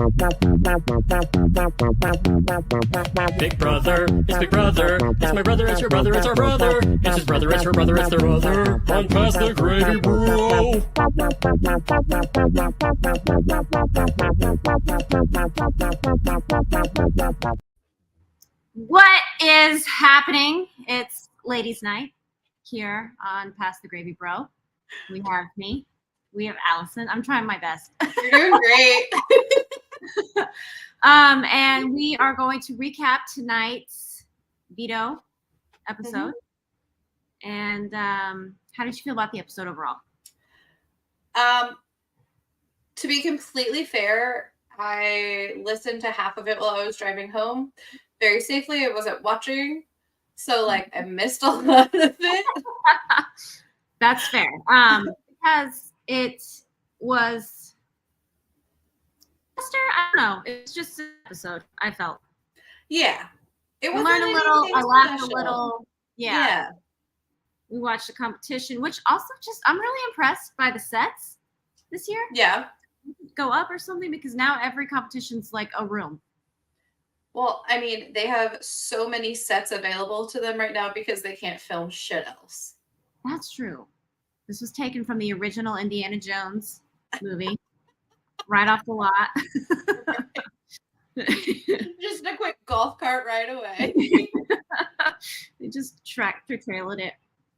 Big brother, it's big brother, it's my brother, it's your brother, it's our brother, it's his brother, it's her brother, it's their brother, on past the gravy bro. What is happening? It's ladies' night here on Past the Gravy Bro. We have me. We have Allison. I'm trying my best. You're doing great. And we are going to recap tonight's Veto episode. Mm-hmm. And how did you feel about the episode overall? To be completely fair, I listened to half of it while I was driving home. Very safely, I wasn't watching. So, I missed a lot of it. That's fair. Because it was, I don't know, it's just an episode, I felt. Yeah. It was learned a little, I laughed a little. Yeah. We watched the competition, which also I'm really impressed by the sets this year. Yeah. Go up or something, because now every competition's like a room. Well, I mean, they have so many sets available to them right now because they can't film shit else. That's true. This was taken from the original Indiana Jones movie, right off the lot. Just a quick golf cart right away. They just tractor trailed it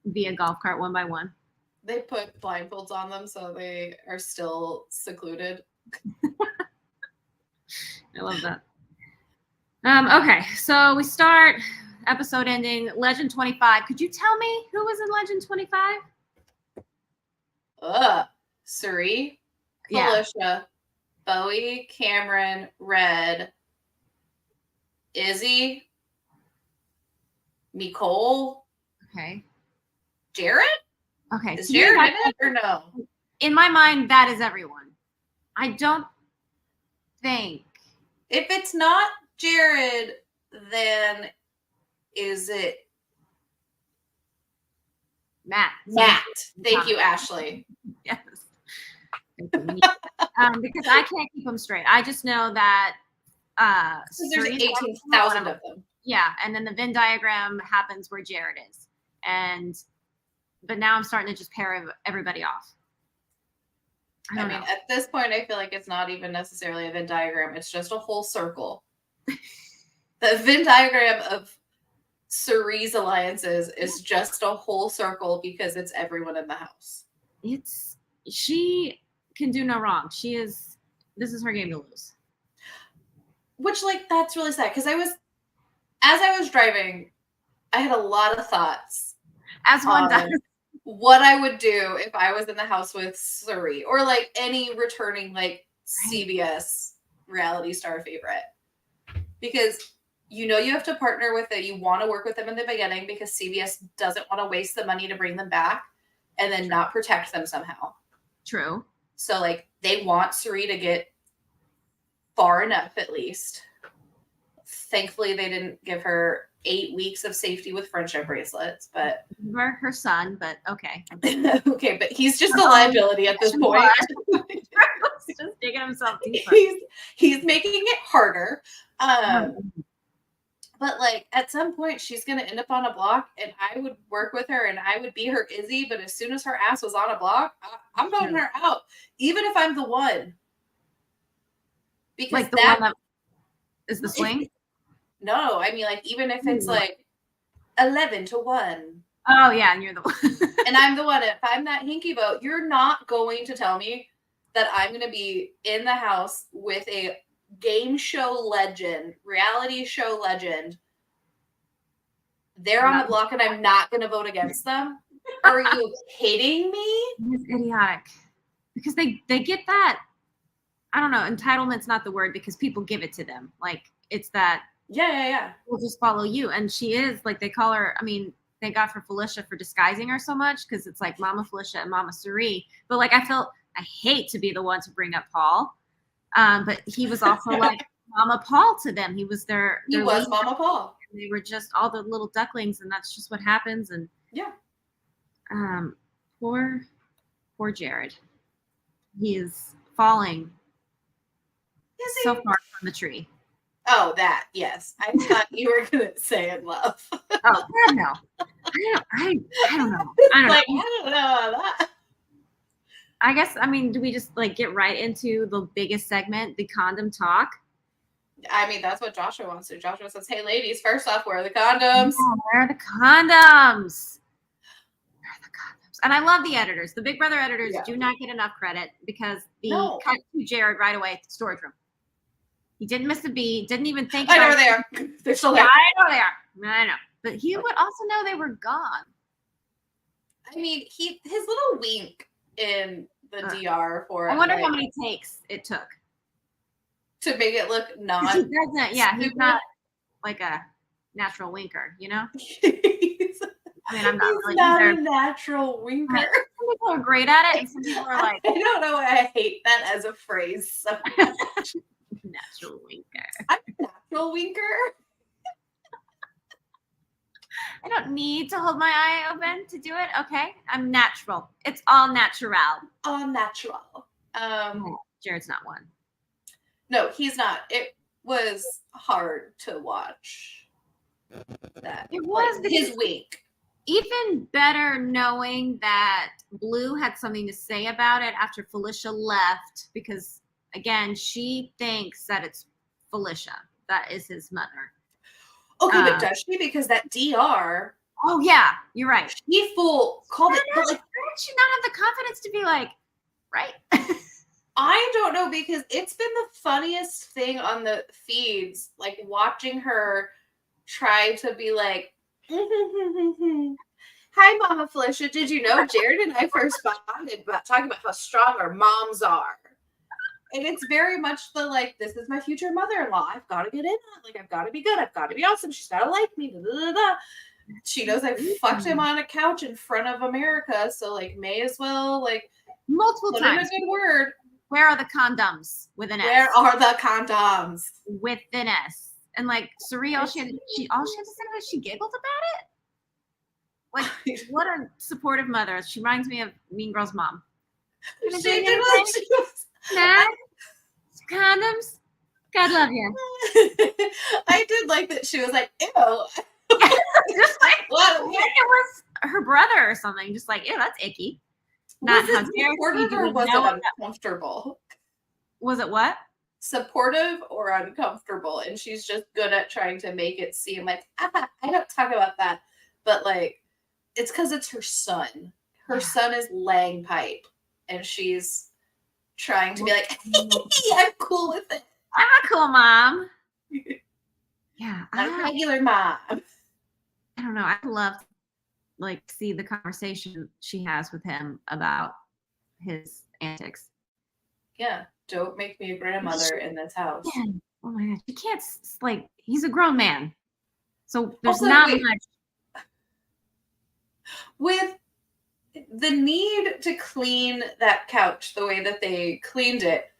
via golf cart one by one. They put blindfolds on them so they are still secluded. I love that. Okay, so we start episode ending Legend 25. Could you tell me who was in Legend 25? Suri, Yeah. Felicia, Bowie, Cameron, Red, Izzy, Nicole. Okay. Jared? Okay. Is Jared in it or no? In my mind, that is everyone. I don't think. If it's not Jared, then is it Matt? Thank you, Ashley. Yes. Because I can't keep them straight. I just know that there's 18,000 of them. Yeah, and then the Venn diagram happens where Jared is, but now I'm starting to just pair everybody off. I mean, at this point, I feel like it's not even necessarily a Venn diagram. It's just a whole circle. The Venn diagram of Suri's alliances is just a whole circle because it's everyone in the house. She can do no wrong. This is her game to lose. Which, that's really sad because as I was driving, I had a lot of thoughts. As one does. What I would do if I was in the house with Suri or any returning CBS reality star favorite. Because you have to partner with it. You want to work with them in the beginning because CBS doesn't want to waste the money to bring them back and then not protect them somehow. True. So they want Suri to get far enough at least. Thankfully, they didn't give her 8 weeks of safety with friendship bracelets, but her son, but okay. Okay, but he's just a liability at this point. He's just digging himself deeper. He's making it harder. But at some point she's gonna end up on a block and I would work with her and I would be her Izzy, but as soon as her ass was on a block, I'm voting her out. Even if I'm the one. Because the one that is the swing? No, I mean even if it's 11-1. Oh yeah, and you're the one. And I'm the one. If I'm that hinky vote, you're not going to tell me that I'm going to be in the house with a game show legend, reality show legend. They're on the block and I'm not going to vote against them. Are you kidding me? It's idiotic. Because they get that, I don't know, entitlement's not the word because people give it to them. It's that. Yeah. We'll just follow you. And she is, they call her, thank God for Felicia for disguising her so much because it's Mama Felicia and Mama Suri. But I hate to be the one to bring up Paul. But he was also Mama Paul to them. He was He was Mama Paul. And they were just all the little ducklings, and that's just what happens. And yeah. Poor Jared. He is falling Is So he? far from the tree. Oh, that, yes. I thought you were gonna say in love. Oh God, no. I don't know. I don't Like, know. I don't know about that. I guess, I mean, do we just like get right into the biggest segment, the condom talk? I mean, that's what Joshua wants to. Joshua says, hey, ladies, first off, where are the condoms? Yeah, where are the condoms? Where are the condoms? And I love the editors. The Big Brother editors do not get enough credit because the cut to Jared right away, storage room. He didn't miss a beat, didn't even think about I know they are. They're still there. Yeah, I know they are. I know. But he would also know they were gone. I mean, his little wink in the DR for I wonder how many takes it took to make it look non. He doesn't. Yeah, he's not like a natural winker, you know. I mean, I'm not really not either. a natural winker. Some people are great at it, and some people are like, I don't know why I hate that as a phrase so much. Natural winker. I'm a natural winker. I don't need to hold my eye open to do it. Okay, I'm natural. It's all natural. All natural. Jared's not one. No, he's not. It was hard to watch that. It was like, his wink. Even better knowing that Blue had something to say about it after Felicia left, because again, she thinks that it's Felicia that is his mother. Okay, but does she? Because that DR. Oh yeah, you're right. She called it. But like, why did she not have the confidence to be like, right? I don't know, because it's been the funniest thing on the feeds, like watching her try to be like, hi, Mama Felicia. Did you know Jared and I first bonded about talking about how strong our moms are? And it's very much the like, this is my future mother-in-law. I've got to get in on it. Like, I've got to be good. I've got to be awesome. She's got to like me. Da, da, da, da. She knows I fucked him on a couch in front of America. So, like, may as well, like, multiple put times. in a good word. Where are the condoms? With an S. Where are the condoms? With an S. And like, Suri, all she had to say was she giggled about it. Like, what a supportive mother. She reminds me of Mean Girl's mom. She did what she was. Nah, condoms. God love you. I did like that she was like, ew. Just like, What? it was her brother or something. Just like, ew, that's icky. Not was it supportive or was it uncomfortable? Was it what? Supportive or uncomfortable? And she's just good at trying to make it seem like, I don't talk about that. But like, it's because it's her son. Her son is laying pipe. And she's trying to be like, I'm cool with it. I'm a cool mom. Yeah. I'm a regular mom. I don't know. I love like see the conversation she has with him about his antics. Yeah. Don't make me a grandmother in this house. Yeah. Oh my God. You can't like he's a grown man. So there's Also, not much. With the need to clean that couch the way that they cleaned it,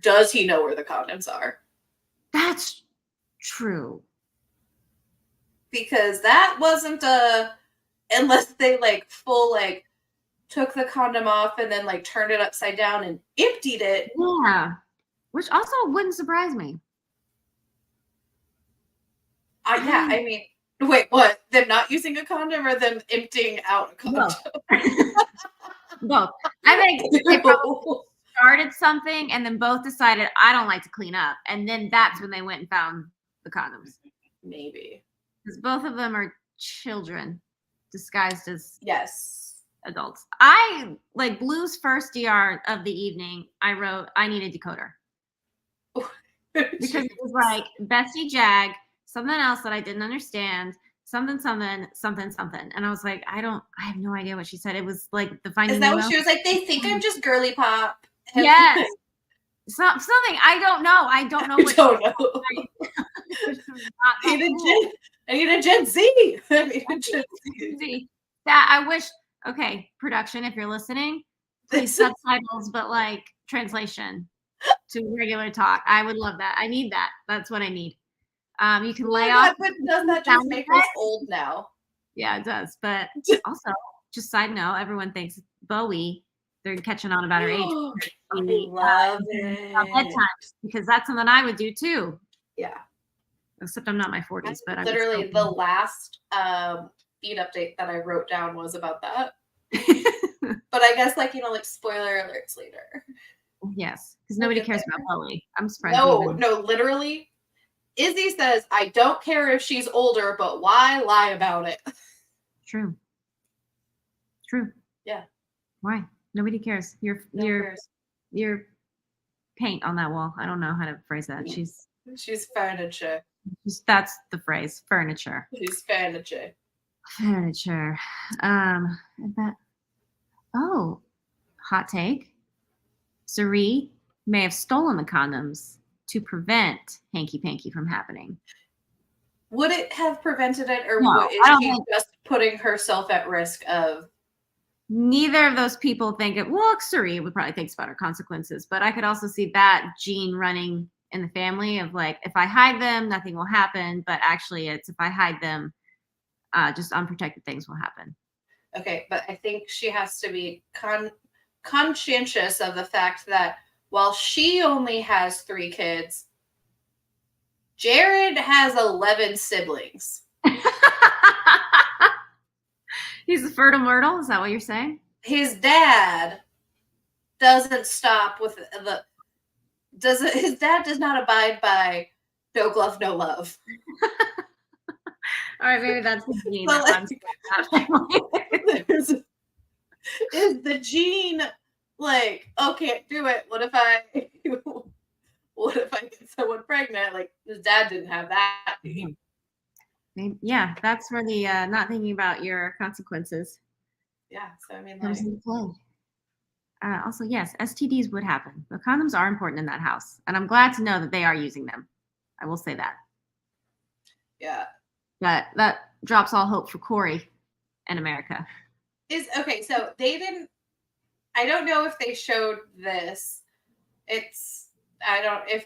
does he know where the condoms are? That's true. Because that wasn't unless they like full like took the condom off and then like turned it upside down and emptied it. Yeah. Which also wouldn't surprise me. Yeah, I mean, wait, what? Them not using a condom or them emptying out a condom? Both. I think they probably started something and then both decided, I don't like to clean up. And then that's when they went and found the condoms. Maybe. Because both of them are children disguised as adults. I, like Blue's first DR of the evening, I wrote, I need a decoder. Because it was like Bestie Jag, something else that I didn't understand, something. And I was like, I have no idea what she said. It was like the Finding Is that Nemo. what she was like? They think I'm just girly pop. Yes. Something. I don't know. I don't know. What don't know. I need a Gen Z. I need a Gen Z. That I wish. Okay, production, if you're listening, please subtitles, but like translation to regular talk. I would love that. I need that. That's what I need. You can lay off. But doesn't that just make us old now? Yeah, it does. But also, just side note, everyone thinks Bowie they're catching on about her age. I love it. Bedtime, because that's something I would do too. Yeah. Except I'm not in my 40s, but literally the last feed update that I wrote down was about that. But I guess like spoiler alerts later. Yes, because nobody cares about Chloe. I'm surprised. No, literally. Izzy says, I don't care if she's older, but why lie about it? True. Yeah. Why? Nobody cares. Your paint on that wall. I don't know how to phrase that. She's furniture. That's the phrase. Furniture. She's furniture. Furniture. Hot take. Suri may have stolen the condoms to prevent hanky-panky from happening. Would it have prevented it, or No, is she just putting herself at risk of? Neither of those people think it. Well, Suri would probably think about her consequences, but I could also see that gene running in the family of like, if I hide them, nothing will happen. But actually, it's if I hide them, just unprotected things will happen. Okay, but I think she has to be conscientious of the fact that while she only has 3 kids, Jared has 11 siblings. He's a fertile myrtle? Is that what you're saying? His dad doesn't stop with his dad does not abide by no glove, no love. All right, maybe that's the gene. Is the gene like, oh, can't do it? What if I get someone pregnant? Like, his dad didn't have that. Yeah, that's where the not thinking about your consequences. Yeah, so I mean, comes into play. Also, yes, STDs would happen. The condoms are important in that house, and I'm glad to know that they are using them. I will say that. Yeah. That drops all hope for Corey and America. Okay, so they didn't. I don't know if they showed this. If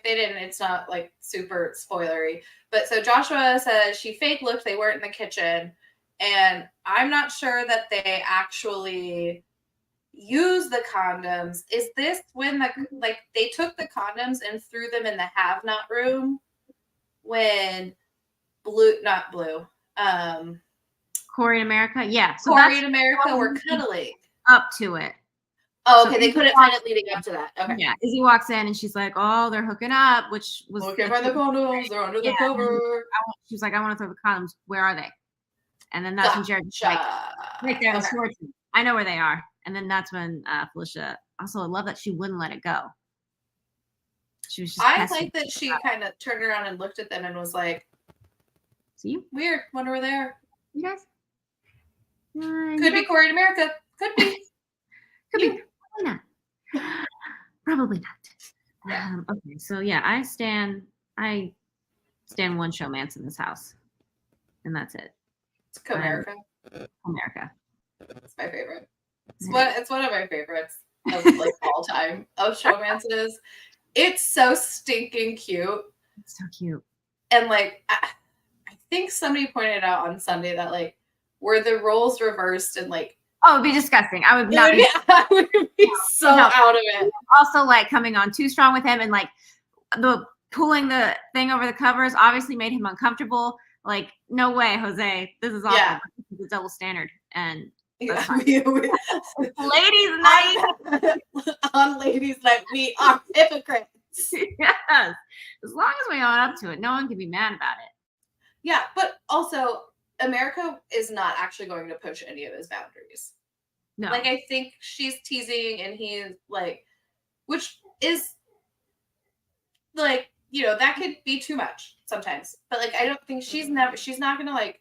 they didn't, it's not like super spoilery. But so Joshua says she fake looked, they weren't in the kitchen. And I'm not sure that they actually use the condoms. Is this when they took the condoms and threw them in the have-not room when Corey and America? Yeah. So Corey and America were cuddling. Up to it. Oh, okay. So they couldn't find it leading up to that. Okay. Yeah. Izzy walks in and she's like, "Oh, they're hooking up," which was. Can't find the condoms. They're under the cover. She was like, "I want to throw the condoms. Where are they?" And then that's when Jared was like, "Right there, I know where they are." And then that's when Felicia. Also, I love that she wouldn't let it go. She was just. I like that she kind of turned around and looked at them and was like, "See, weird. Wonder where they are." You guys. Could be Corey in America. Could be. Could be. Probably not. Probably not. Yeah. Okay, so yeah, I stand one showmance in this house, and that's it. It's Comerica. America. It's my favorite. It's one of my favorites of all time of showmances. It's so stinking cute. It's so cute. And I think somebody pointed out on Sunday that were the roles reversed and oh, it'd be disgusting. I would not be. I would be so out of it. Also, coming on too strong with him and the pulling the thing over the covers obviously made him uncomfortable. No way, Jose. This is awful. Yeah. This is a double standard. And ladies' night. On ladies' night, we are hypocrites. Yes. As long as we own up to it, no one can be mad about it. Yeah, but also America is not actually going to push any of his boundaries. No. I think she's teasing and he's which is that could be too much sometimes. But I don't think she's not gonna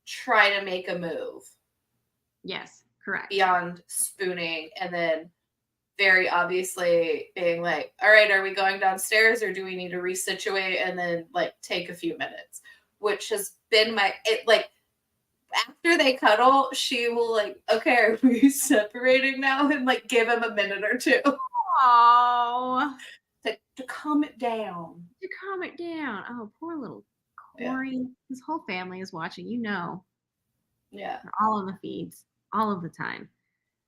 try to make a move. Yes, correct. Beyond spooning and then very obviously being all right, are we going downstairs or do we need to resituate and then take a few minutes? Which has been after they cuddle, she will okay, are we separating now? And give him a minute or two. Oh, to calm it down. To calm it down. Oh, poor little Corey. Yeah. His whole family is watching. Yeah. All of the feeds, all of the time.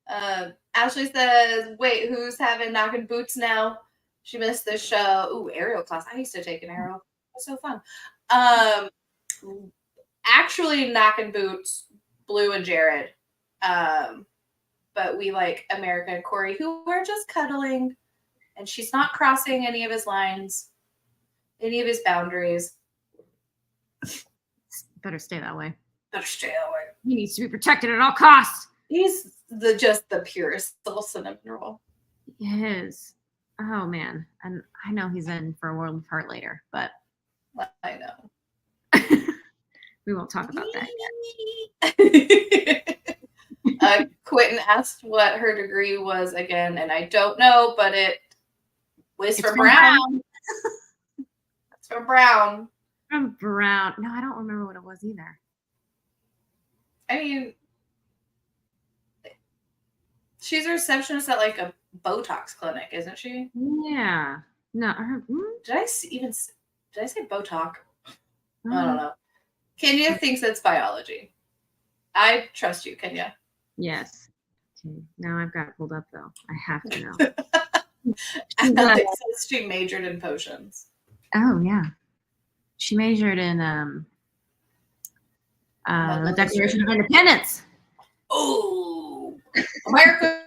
Ashley says, wait, who's having knocking boots now? She missed this show. Ooh, aerial class. I used to take an aerial. It was so fun. Actually, knocking boots, Blue and Jared. But we like America and Corey, who are just cuddling, and she's not crossing any of his lines, any of his boundaries. Better stay that way. Better stay that way. He needs to be protected at all costs. He's just the purest little cinnamon roll. He is. Oh man, and I know he's in for a world of hurt later, but I know. we won't talk about that yet. Quentin asked what her degree was again, and I don't know, but it was from Brown. It's from Brown. From Brown. No, I don't remember what it was either. I mean, she's a receptionist at like a Botox clinic, isn't she? Yeah. No. Did I say Botox? I don't know. Kenya thinks it's biology. I trust you, Kenya. Yes. Okay. Now I've got it pulled up though. I have to know. Alex says she majored in potions. Oh yeah. She majored in the Declaration of Independence. Oh, America.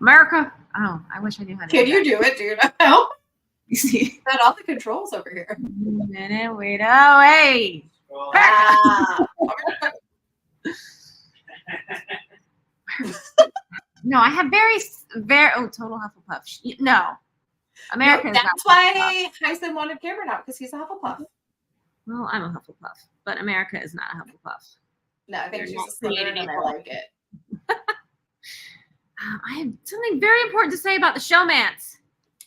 America. Oh, I wish I knew how to Can you do it, dude? No. You see? Got all the controls over here. A minute, wait. Oh, hey. No, I have very. Total Hufflepuff. No. America. No, that's why Heisen wanted Cameron out, because he's a Hufflepuff. Well, I'm a Hufflepuff, but America is not a Hufflepuff. No, I think she's a Slytherin, and I like it. I have something very important to say about the showmance.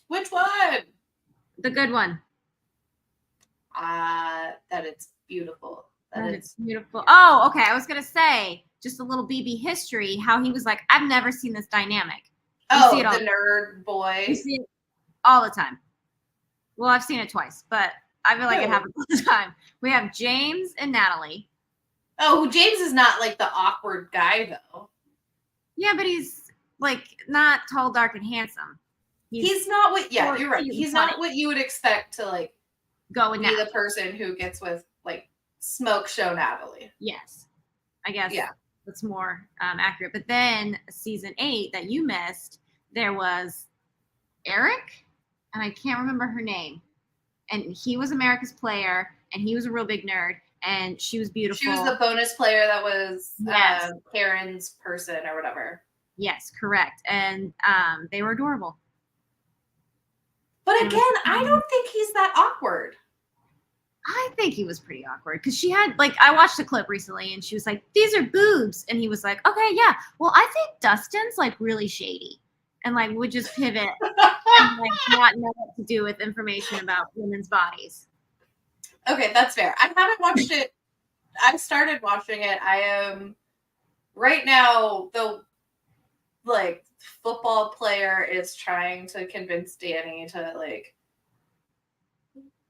Which one? The good one. That it's beautiful. That it's beautiful. Oh, okay. I was gonna say just a little BB history. How he was like, I've never seen this dynamic. Oh, the nerd boy. You see it all the time. Well, I've seen it twice, but I feel like it happens all the time. We have James and Natalie. Oh, James is not like the awkward guy though. Yeah, but he's like not tall, dark, and handsome. He's not what. Yeah, you're right. He's not what you would expect to like go and be the person who gets with like Smoke Show Natalie. Yes, I guess. Yeah, that's more accurate. But then season 8 that you missed, there was Eric, and I can't remember her name. And he was America's player, and he was a real big nerd, and she was beautiful. She was the bonus player that was Karen's person or whatever. Yes, correct. And they were adorable. But again, I don't think he's that awkward. I think he was pretty awkward because she had, like, I watched a clip recently, and she was like, these are boobs. And he was like, okay, yeah. Well, I think Dustin's, like, really shady. And, like, would just pivot and, like, not know what to do with information about women's bodies. Okay, that's fair. I haven't watched it. I started watching it. I am right now, the like football player is trying to convince Danny to like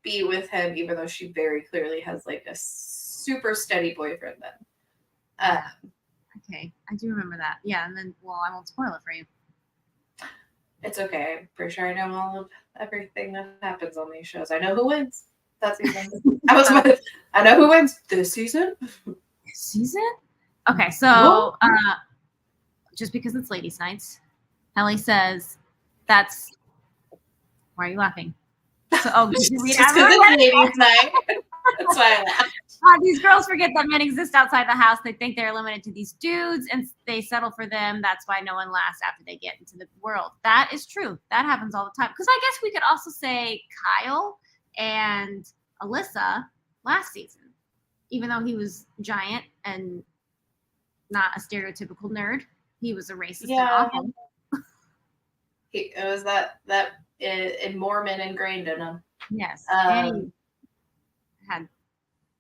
be with him, even though she very clearly has like a super steady boyfriend then. Okay, I do remember that. Yeah, and then, well, I won't spoil it for you. It's okay. I'm pretty sure I know all of everything that happens on these shows. I know who wins that season. I know who wins this season. This season? Okay, so just because it's ladies' nights, Ellie says that's. Why are you laughing? So, did you read just because it's ladies' night. That's why I laughed. These girls forget that men exist outside the house. They think they're limited to these dudes, and they settle for them. That's why no one lasts after they get into the world. That is true. That happens all the time. Because I guess we could also say Kyle and Alyssa last season, even though he was giant and not a stereotypical nerd, he was a racist and awful. It was that in Mormon ingrained in him. Yes, and he had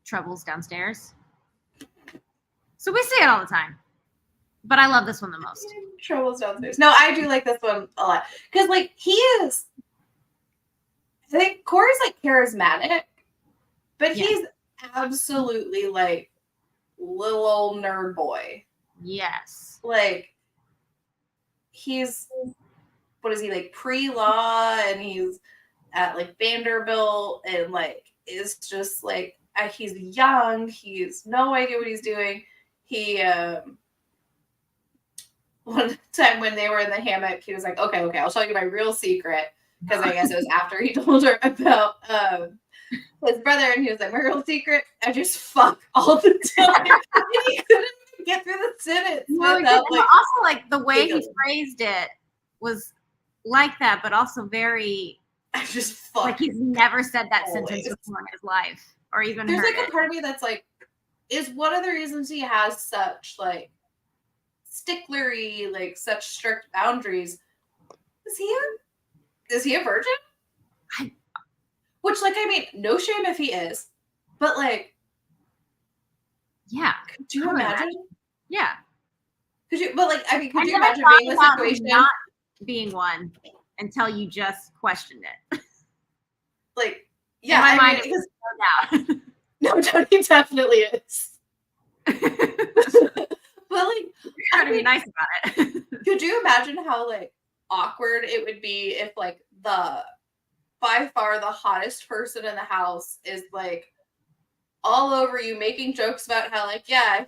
troubles downstairs. So we see it all the time. But I love this one the most. Troubles downstairs. No, I do like this one a lot. Because, like, he is... I think Corey's, like, charismatic. But he's absolutely, like, little old nerd boy. Yes. Like, he's, what is he, like, pre-law, and he's at, like, Vanderbilt, and, like, is just, like, he's young, he's no idea what he's doing. He, one time when they were in the hammock, he was like, okay, I'll tell you my real secret, because I guess it was after he told her about his brother, and he was like, my real secret, I just fuck all the time. And he couldn't even get through the sentence without, like, also, like, the way he phrased it was like that, but also very, I just fuck. Like, he's never said that always. sentence before in his life, or even there's heard like it. a part of me that's like, is one of the reasons he has such, like, sticklery, like, such strict boundaries, is he a virgin? Which, like, I mean, no shame if he is, but, like, yeah, could you imagine? Yeah, Could you? But, like, I mean, could I you never imagine thought being in a about situation not being one until you just questioned it. like, yeah, in my I mind, mean, it was no doubt. no, Tony definitely is. But, like, Trying to be nice about it. could you imagine how, like, awkward it would be if, like, by far the hottest person in the house is, like, all over you, making jokes about how, like, yeah,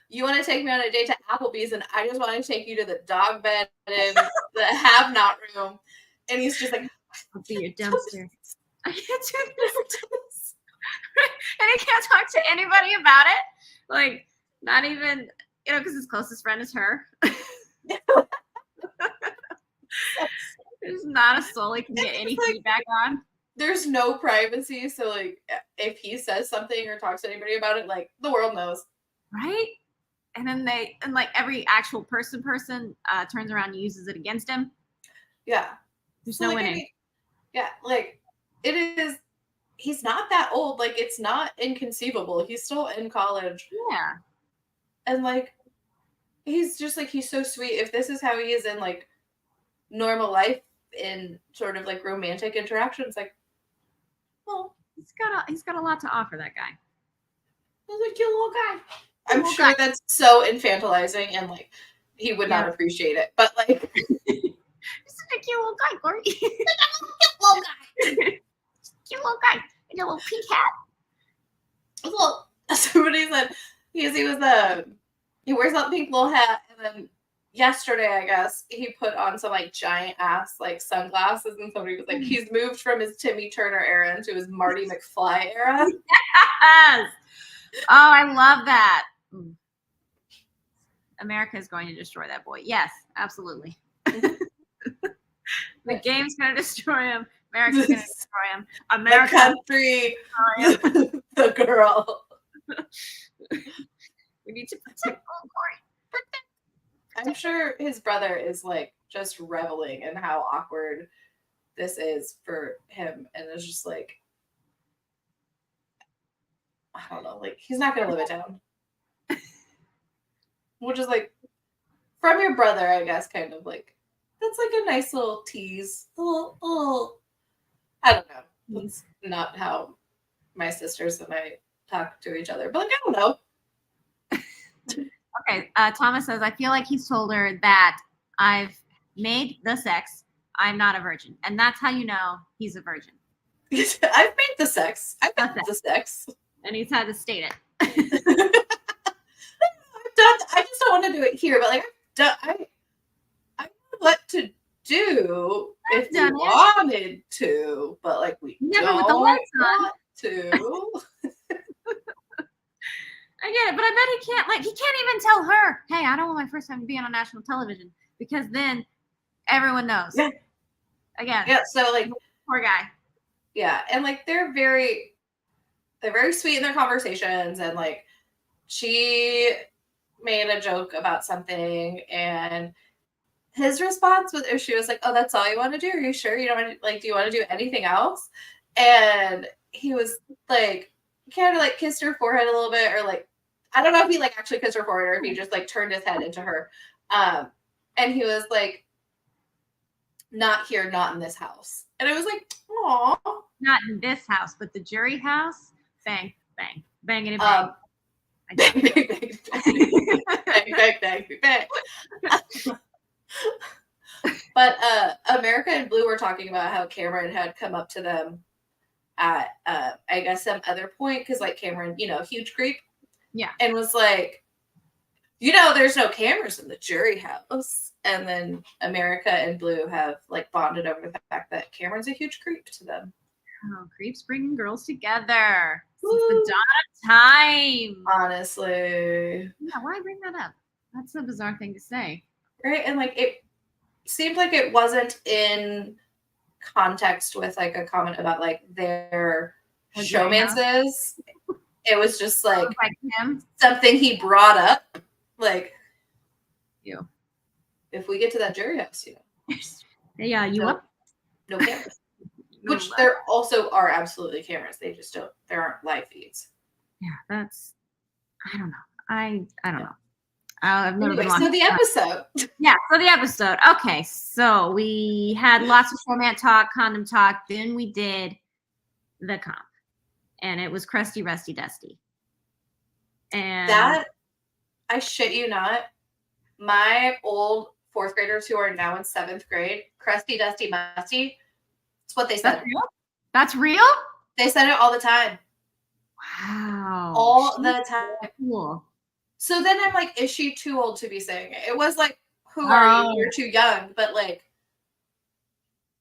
you want to take me on a date to Applebee's, and I just want to take you to the dog bed in the have-not room, and he's just like, I'll be your dumpster. I can't do this. And he can't talk to anybody about it. Like, not even, because his closest friend is her. There's not a soul he can get any feedback on. There's no privacy, so, like, if he says something or talks to anybody about it, like, the world knows. Right? And then like, every actual person turns around and uses it against him. Yeah. There's So, no like, winning. I mean, yeah, like, he's not that old. Like, it's not inconceivable. He's still in college. Yeah. And, like, he's just, like, he's so sweet. If this is how he is in, like, normal life, in sort of, like, romantic interactions, like, well, he's got a lot to offer, that guy. he's a cute little guy. I'm sure that's so infantilizing, and, like, he would not appreciate it. But, like, he's a cute little guy, Corey. cute little guy. Cute little guy. And a little pink hat. Well, somebody said he wears that pink little hat, and then yesterday, I guess, he put on some, like, giant ass, like, sunglasses, and somebody was like, he's moved from his Timmy Turner era into his Marty McFly era. Yes. Oh, I love that. America is going to destroy that boy. Yes, absolutely. The game's going to destroy him. America's going to destroy him. America, the country, the girl. We need to protect old Corey. I'm sure his brother is, like, just reveling in how awkward this is for him, and it's just like, I don't know, like, he's not gonna live it down. Which is, like, from your brother, I guess, kind of like, that's like a nice little tease. A little, I don't know. That's not how my sisters and I talk to each other, but, like, I don't know. Okay, Thomas says, I feel like he's told her that I've made the sex, I'm not a virgin. And that's how you know he's a virgin. I've made the sex. I've had the sex. And he's had to state it. I just don't want to do it here, but, like, I know what to do if you wanted to, but, like, we never don't with the lights on. want to. I get it, but I bet he can't. Like, he can't even tell her, "Hey, I don't want my first time to be on national television," because then everyone knows. Yeah. Again. Yeah. So, like, poor guy. Yeah, and, like, they're very sweet in their conversations, and, like, she made a joke about something, and his response was, she was like, "Oh, that's all you want to do? Are you sure you don't want to, like, do you want to do anything else?" And he was like, kind of, like, kissed her forehead a little bit, or, like, I don't know if he, like, actually kissed her forehead or if he just, like, turned his head into her. And he was like, "Not here, not in this house." And I was like, "Aw." Not in this house, but the jury house. Bang, bang, banging and bang. Bang, bang, bang, bang, bang, bang, bang, bang. But America and Blue were talking about how Cameron had come up to them at I guess some other point because like Cameron, huge creep. Yeah. And was like, there's no cameras in the jury house. And then America and Blue have like bonded over the fact that Cameron's a huge creep to them. Oh, creeps bringing girls together. Since the dawn of time. Honestly. Yeah, why bring that up? That's a bizarre thing to say. Right? And like it seemed like it wasn't in context with like a comment about like their showmances. It was just like him. Something he brought up. Like, you. If we get to that jury house, Yeah, you up? No cameras. Which there also are absolutely cameras. They just don't. There aren't live feeds. Yeah, that's. I don't know. I don't know. I've never been so the episode. Yeah, so the episode. Okay, so we had lots of format talk, condom talk. Then we did the comp, and it was crusty, rusty, dusty. And that, I shit you not, my old fourth graders who are now in seventh grade, crusty, dusty, musty. That's what they said. That's real? That's real? They said it all the time. Wow. All the time. Cool. So then I'm like, is she too old to be saying it? It was like, who are you? You're too young. But like,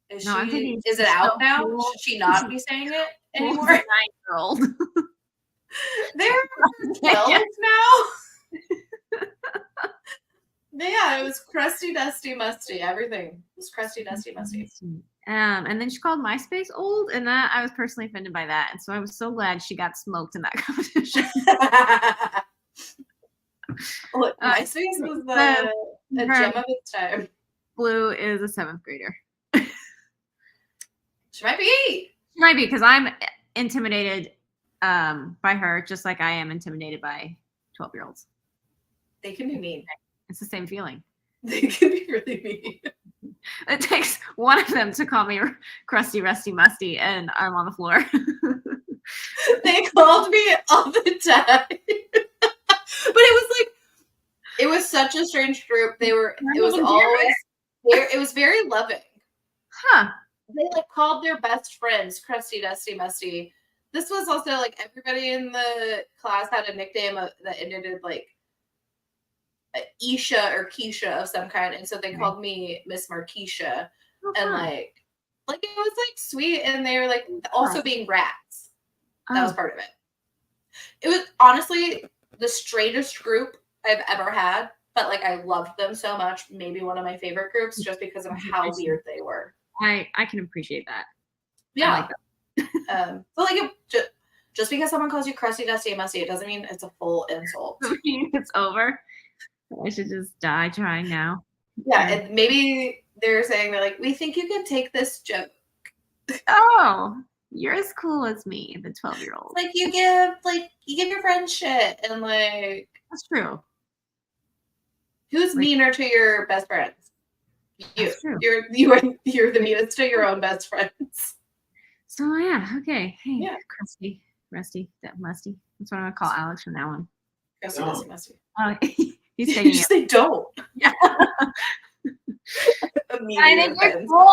is it out now? Cool. Should she not be saying it anymore? 9-year-old. They're 12 now. Yeah, it was crusty, dusty, musty. Everything was crusty, dusty, musty. And then she called MySpace old, and that I was personally offended by that. And so I was so glad she got smoked in that competition. Look, MySpace was the gem of its time. Blue is a 7th grader. She might be. She might be, because I'm intimidated by her, just like I am intimidated by 12-year-olds. They can be mean. It's the same feeling. They can be really mean. It takes one of them to call me crusty, rusty, musty, and I'm on the floor. They called me all the time. But it was such a strange group. It was very loving. Huh. They like called their best friends crusty, dusty, musty. This was also like everybody in the class had a nickname that ended in like Isha or Keisha of some kind, and so they called me Miss Marquisha. And like it was like sweet, and they were like also being rats. That was part of it. It was honestly the straightest group I've ever had, but like I loved them so much. Maybe one of my favorite groups just because of how weird they were. I can appreciate that. Yeah. I like that. But like just because someone calls you crusty, dusty, and musty, it doesn't mean it's a full insult. It's over. I should just die trying now. Yeah, and maybe they're saying that like, we think you can take this joke. Oh, you're as cool as me, the 12-year-old. Like you give your friends shit, and like that's true. Who's meaner to your best friends? You. That's true. You're the meanest to your own best friends. So yeah, okay. Hey, yeah. Crusty, rusty, musty. That's what I'm gonna call Alex from now on. Crusty, dusty, musty. He's taking just say don't. Yeah. I think you're cool.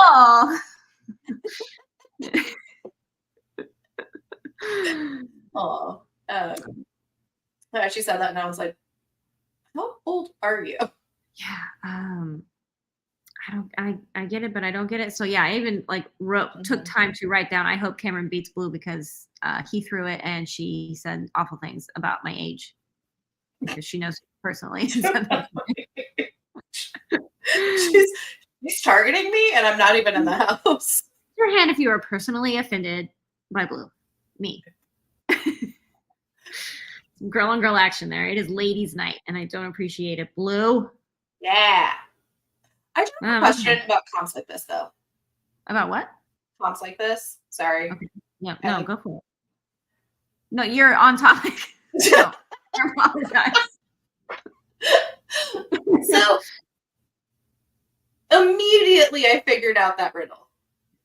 Oh, she said that, and I was like, "How old are you?" Yeah, I get it, but I don't get it. So yeah, I even like took time to write down. I hope Cameron beats Blue because he threw it, and she said awful things about my age because she knows personally. She's targeting me, and I'm not even in the house. Your hand if you are personally offended by Blue. Me. Girl on girl action there. It is ladies' night, and I don't appreciate it. Blue. Yeah. I do have a question about comps like this, though. About what? Comps like this? Sorry. Okay. Yeah, no, go for it. No, you're on topic. No, I apologize. So, immediately I figured out that riddle.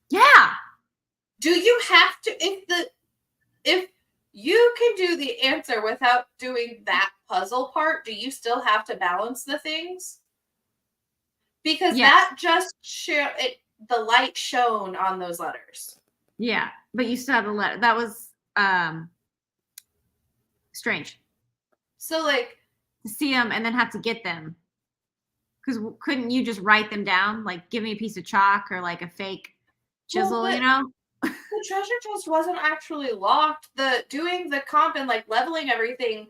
Yeah. Do you have to, if you can do the answer without doing that puzzle part, do you still have to balance the things? Because Yes. that just the light shone on those letters. Yeah, but you still had the letter. That was strange So like, to see them and then have to get them. Because couldn't you just write them down? Like, give me a piece of chalk or like a fake chisel, but you know? the treasure chest wasn't actually locked. Doing the comp and like leveling everything,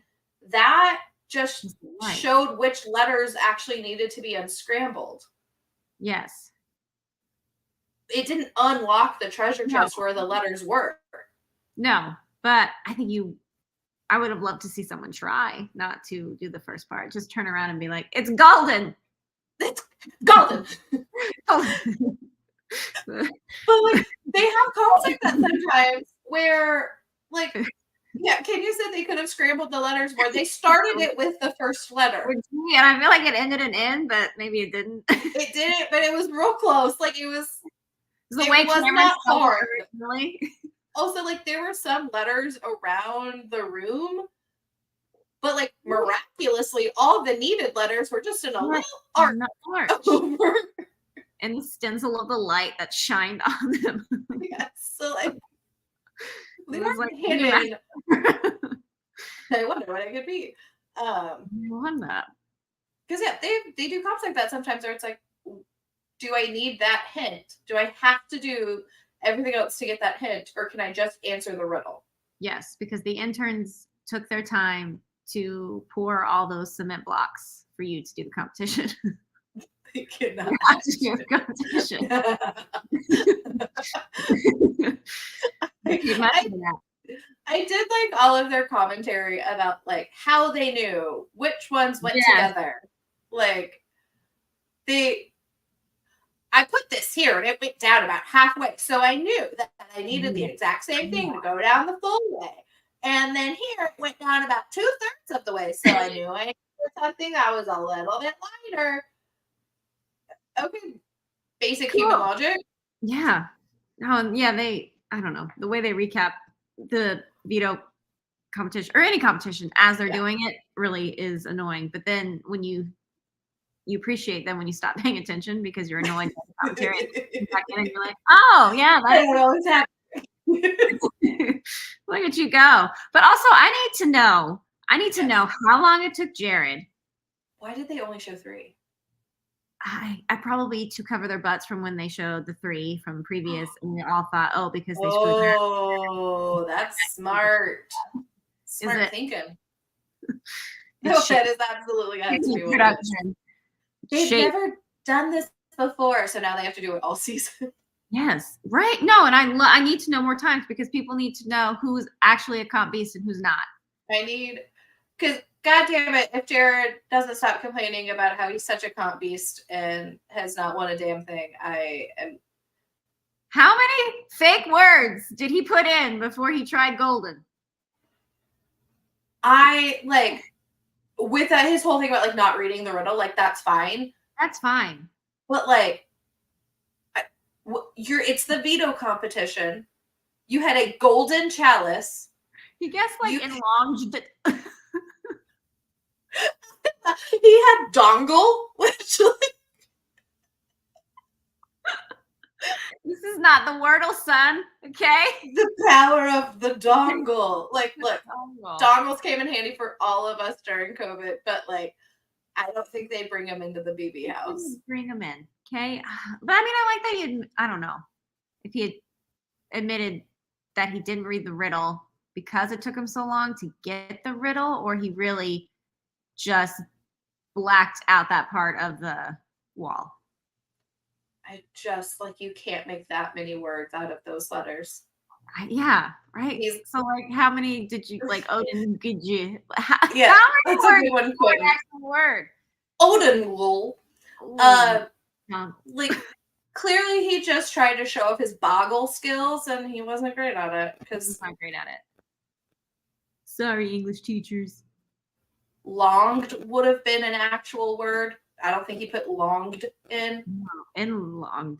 that just Right. showed which letters actually needed to be unscrambled. Yes. It didn't unlock the treasure No. chest where the letters were. No, but I think I would have loved to see someone try not to do the first part. Just turn around and be like, it's golden. It's golden. Golden. But like, they have comps like that sometimes where like, yeah, Kenya said they could have scrambled the letters where they started it with the first letter. And I feel like it ended in N, but maybe it didn't. It didn't, but it was real close. Like it was Cameron not spelled it hard. originally. Also, like there were some letters around the room, but like miraculously, all the needed letters were just in a little arc over. And the stencil of the light that shined on them. Yes, so like they It was were like hidden. I wonder what it could be. Wonder. Because yeah, they do comps like that sometimes where it's like, do I need that hint? Do I have to do everything else to get that hint, or can I just answer the riddle? Yes, because the interns took their time to pour all those cement blocks for you to do the competition. They cannot To do the competition. I did like all of their commentary about like how they knew which ones went together. Like I put this here and it went down about halfway. So I knew that I needed the exact same thing to go down the full way. And then here it went down about 2/3 of the way. So I knew I needed something that was a little bit lighter. Okay. Basic human logic. Yeah. Oh, yeah, I don't know. The way they recap the veto competition or any competition as they're doing it really is annoying. But then when you appreciate them when you stop paying attention because you're annoyed by the commentary and you're like, oh yeah, I don't know what's happening. Look at you go. But also I need to know how long it took Jared. Why did they only show 3? I probably to cover their butts from when they showed the 3 from previous, and we all thought, oh, because they screwed their. Oh, that's smart. Smart thinking. No, It's that is absolutely has to be what it is. production. They've never done this before, so now they have to do it all season. Yes, right. No, and I need to know more times because people need to know who's actually a comp beast and who's not. Because God damn it, if Jared doesn't stop complaining about how he's such a comp beast and has not won a damn thing, I am. How many fake words did he put in before he tried golden? I like with his whole thing about like not reading the riddle, like that's fine. That's fine. But like, it's the veto competition. You had a golden chalice. He guessed like in long. He had dongle, which like, this is not the Wordle, son. Okay. The power of the dongle. Like, look, dongles came in handy for all of us during COVID, but like, I don't think they'd bring them into the BB house. Bring them in, okay? But I mean, I like that I don't know if he had admitted that he didn't read the riddle because it took him so long to get the riddle, or he really just blacked out that part of the wall. I just like you can't make that many words out of those letters. Yeah, right. So like, how many did you like? Odin, could you? How that's many a words? good one. Actual word. Odin wool. Like clearly he just tried to show off his boggle skills, and he wasn't great at it because he's not great at it. Sorry, English teachers. Longed would have been an actual word. I don't think he put longed in. No, inlonged.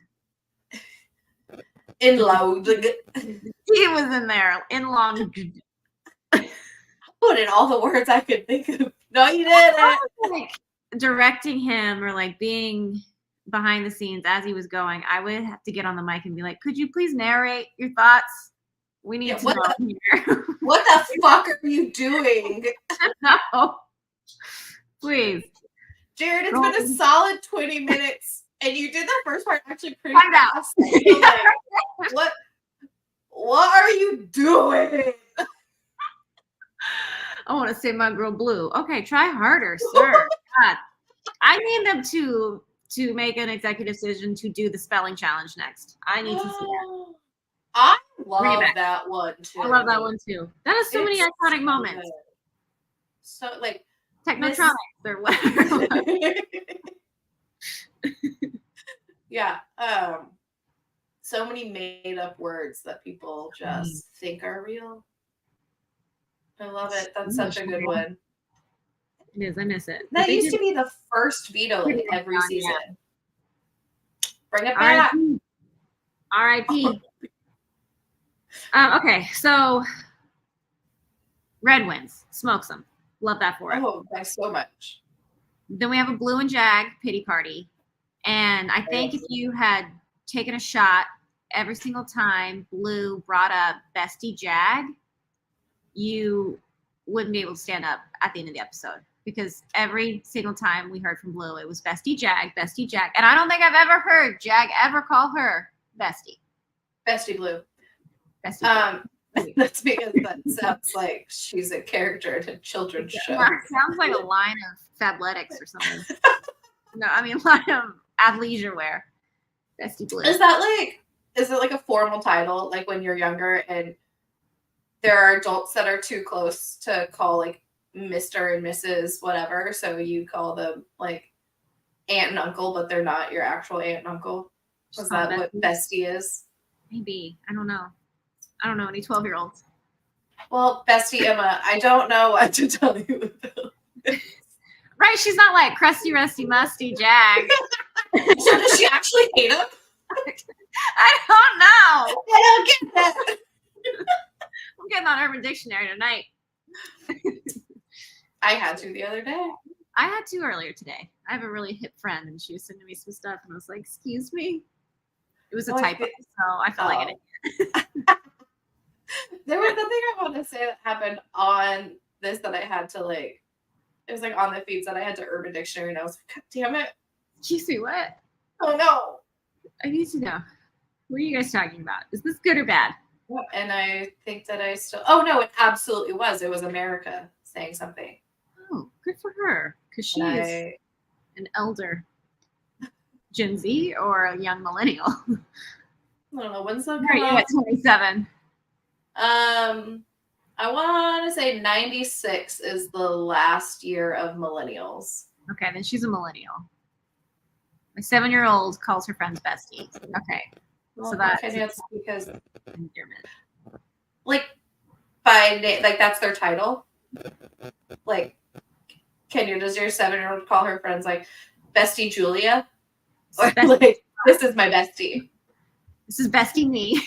Inlonged. He was in there. Inlonged. Put in all the words I could think of. No, you didn't. Like directing him or like being behind the scenes as he was going, I would have to get on the mic and be like, "Could you please narrate your thoughts? We need to know here." What the fuck are you doing? No, please. Jared, it's been a solid 20 minutes, and you did the first part actually pretty Find out. fast. Like, what are you doing? I want to say my girl Blue. Okay, try harder, sir. God. I need them to make an executive decision to do the spelling challenge next. I need to see that. I love that one too. I love that one too. That has so many iconic moments. Good. So like Technotronics or whatever. Yeah. So many made up words that people just think are real. I love it. That's such a good one. It is. I miss it. That used to be the first veto like every season. Bring it back. R.I.P. Okay, so Red wins. Smokes them. Love that for it. Oh, thanks so much. Then we have a Blue and Jag pity party. And I think if you had taken a shot every single time Blue brought up Bestie Jag, you wouldn't be able to stand up at the end of the episode. Because every single time we heard from Blue, it was Bestie Jag, Bestie Jag. And I don't think I've ever heard Jag ever call her Bestie. Bestie Blue. Bestie Blue. That's because that sounds like she's a character in a children's show. Sounds like a line of Fabletics or something. No, I mean line of athleisure wear. Bestie Blue. Is it like a formal title, like when you're younger and there are adults that are too close to call like Mr. and Mrs. whatever, so you call them like aunt and uncle, but they're not your actual aunt and uncle? Is that what bestie is? Maybe. I don't know any 12-year-olds. Well, Bestie Emma, I don't know what to tell you about this. Right, she's not like crusty, rusty, musty Jag. So does she actually hate him? I don't know. I don't get that. I'm getting on Urban Dictionary tonight. I had to the other day. I had to earlier today. I have a really hip friend, and she was sending me some stuff, and I was like, "Excuse me." It was a typo, so I felt like it. There was nothing I want to say that happened on this that I had to like. It was like on the feeds that I had to Urban Dictionary, and I was like, "God damn it!" Excuse me, what? Oh no! I need to know. What are you guys talking about? Is this good or bad? And I think that I still. Oh no! It absolutely was. It was America saying something. Oh, good for her, because she is an elder Gen Z or a young millennial. I don't know. When's that? Are you at 27? I want to say 96 is the last year of millennials. Okay, then she's a millennial. My 7-year-old calls her friends bestie. Okay, Well, so that's because endearment. like by name, like that's their title. Like, does your 7-year-old call her friends like Bestie Julia? Or like, this is my bestie. This is bestie me.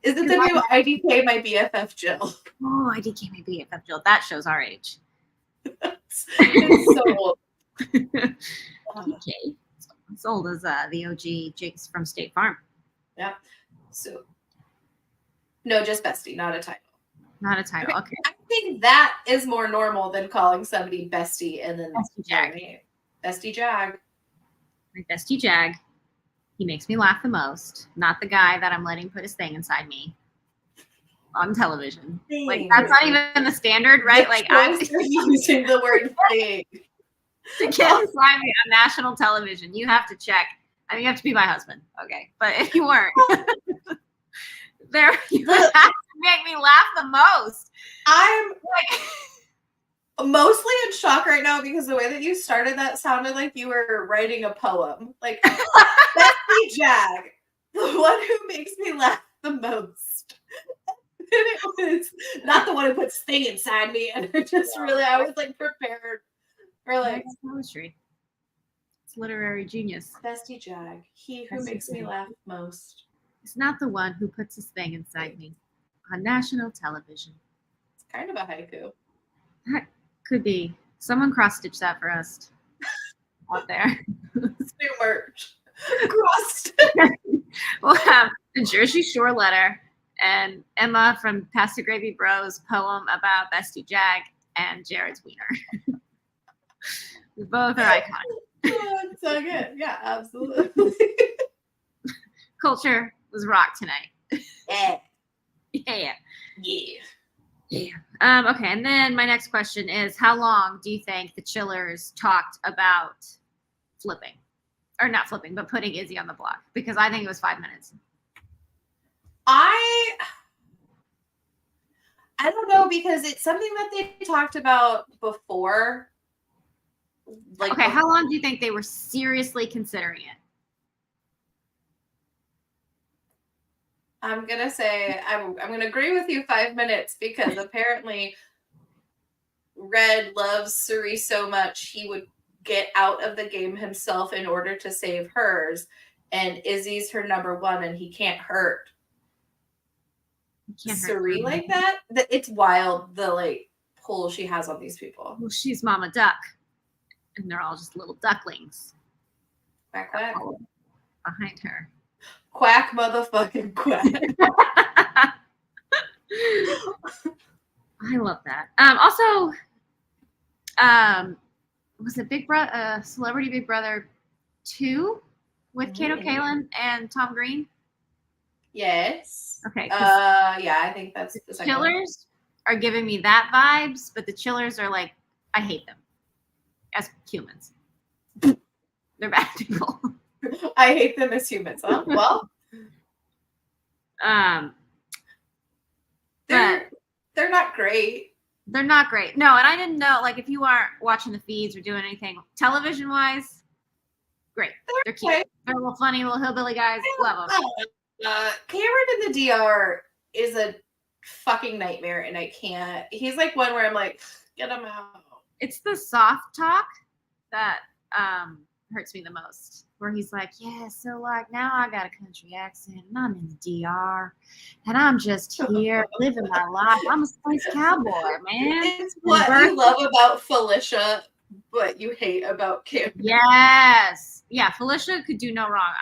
Is it the new IDK my BFF Jill? Oh, IDK my BFF Jill. That shows our age. It's so old. IDK. It's old as the OG Jakes from State Farm. Yeah. So, no, just bestie, not a title. Not a title. Okay. I think that is more normal than calling somebody bestie and then Bestie Jag. Bestie Jag. My bestie Jag. He makes me laugh the most. Not the guy that I'm letting put his thing inside me on television. Like that's not even the standard, right? Like I'm using the word thing to get inside me on national television. You have to check. I mean, you have to be my husband, okay? But if you weren't, you would have to make me laugh the most. I'm like mostly in shock right now because the way that you started that sounded like you were writing a poem. Like Bestie Jag, the one who makes me laugh the most. And it was not the one who puts thing inside me. And I was like prepared for like poetry. It's literary genius. Bestie Jag, he who makes me laugh most. It's not the one who puts his thing inside me on national television. It's kind of a haiku. That could be. Someone cross-stitch that for us out there. New merch. Crust. We'll have the Jersey Shore letter and Emma from Pasta Gravy Bros poem about Bestie Jag and Jared's wiener. Both are iconic. Oh, it's so good. Yeah, absolutely. Culture was rock tonight. Yeah. Yeah. Yeah. Yeah. Okay, and then my next question is, how long do you think the Chillers talked about flipping? Or not flipping, but putting Izzy on the block? Because I think it was 5 minutes. I don't know, because it's something that they talked about before. Like, okay, how long do you think they were seriously considering it? I'm gonna say I'm gonna agree with you 5 minutes, because apparently Red loves Suri so much he would get out of the game himself in order to save hers, and Izzy's her number one, and he can't hurt Suri like that. It's wild, the like pull she has on these people. Well, she's Mama Duck, and they're all just little ducklings. Quack quack. Behind her. Quack motherfucking quack. I love that. Also, was it Big Brother, Celebrity Big Brother 2 with Kato Kaelin and Tom Green? Yes. Okay. Yeah, I think that's the second Chillers are giving me that vibes, but the Chillers are like, I hate them as humans. They're bad people. I hate them as humans, huh? Well, they're not great. They're not great. No, and I didn't know, like, if you aren't watching the feeds or doing anything television wise, great. They're cute. Okay. They're little funny little hillbilly guys. Love them. Cameron in the DR is a fucking nightmare, and I can't. He's like one where I'm like, get him out. It's the soft talk that hurts me the most, where he's like, yeah, so like now I got a country accent and I'm in the DR and I'm just here living my life. I'm a space cowboy, man. It's what you love about Felicia, but you hate about Cameron. Yes. Yeah, Felicia could do no wrong.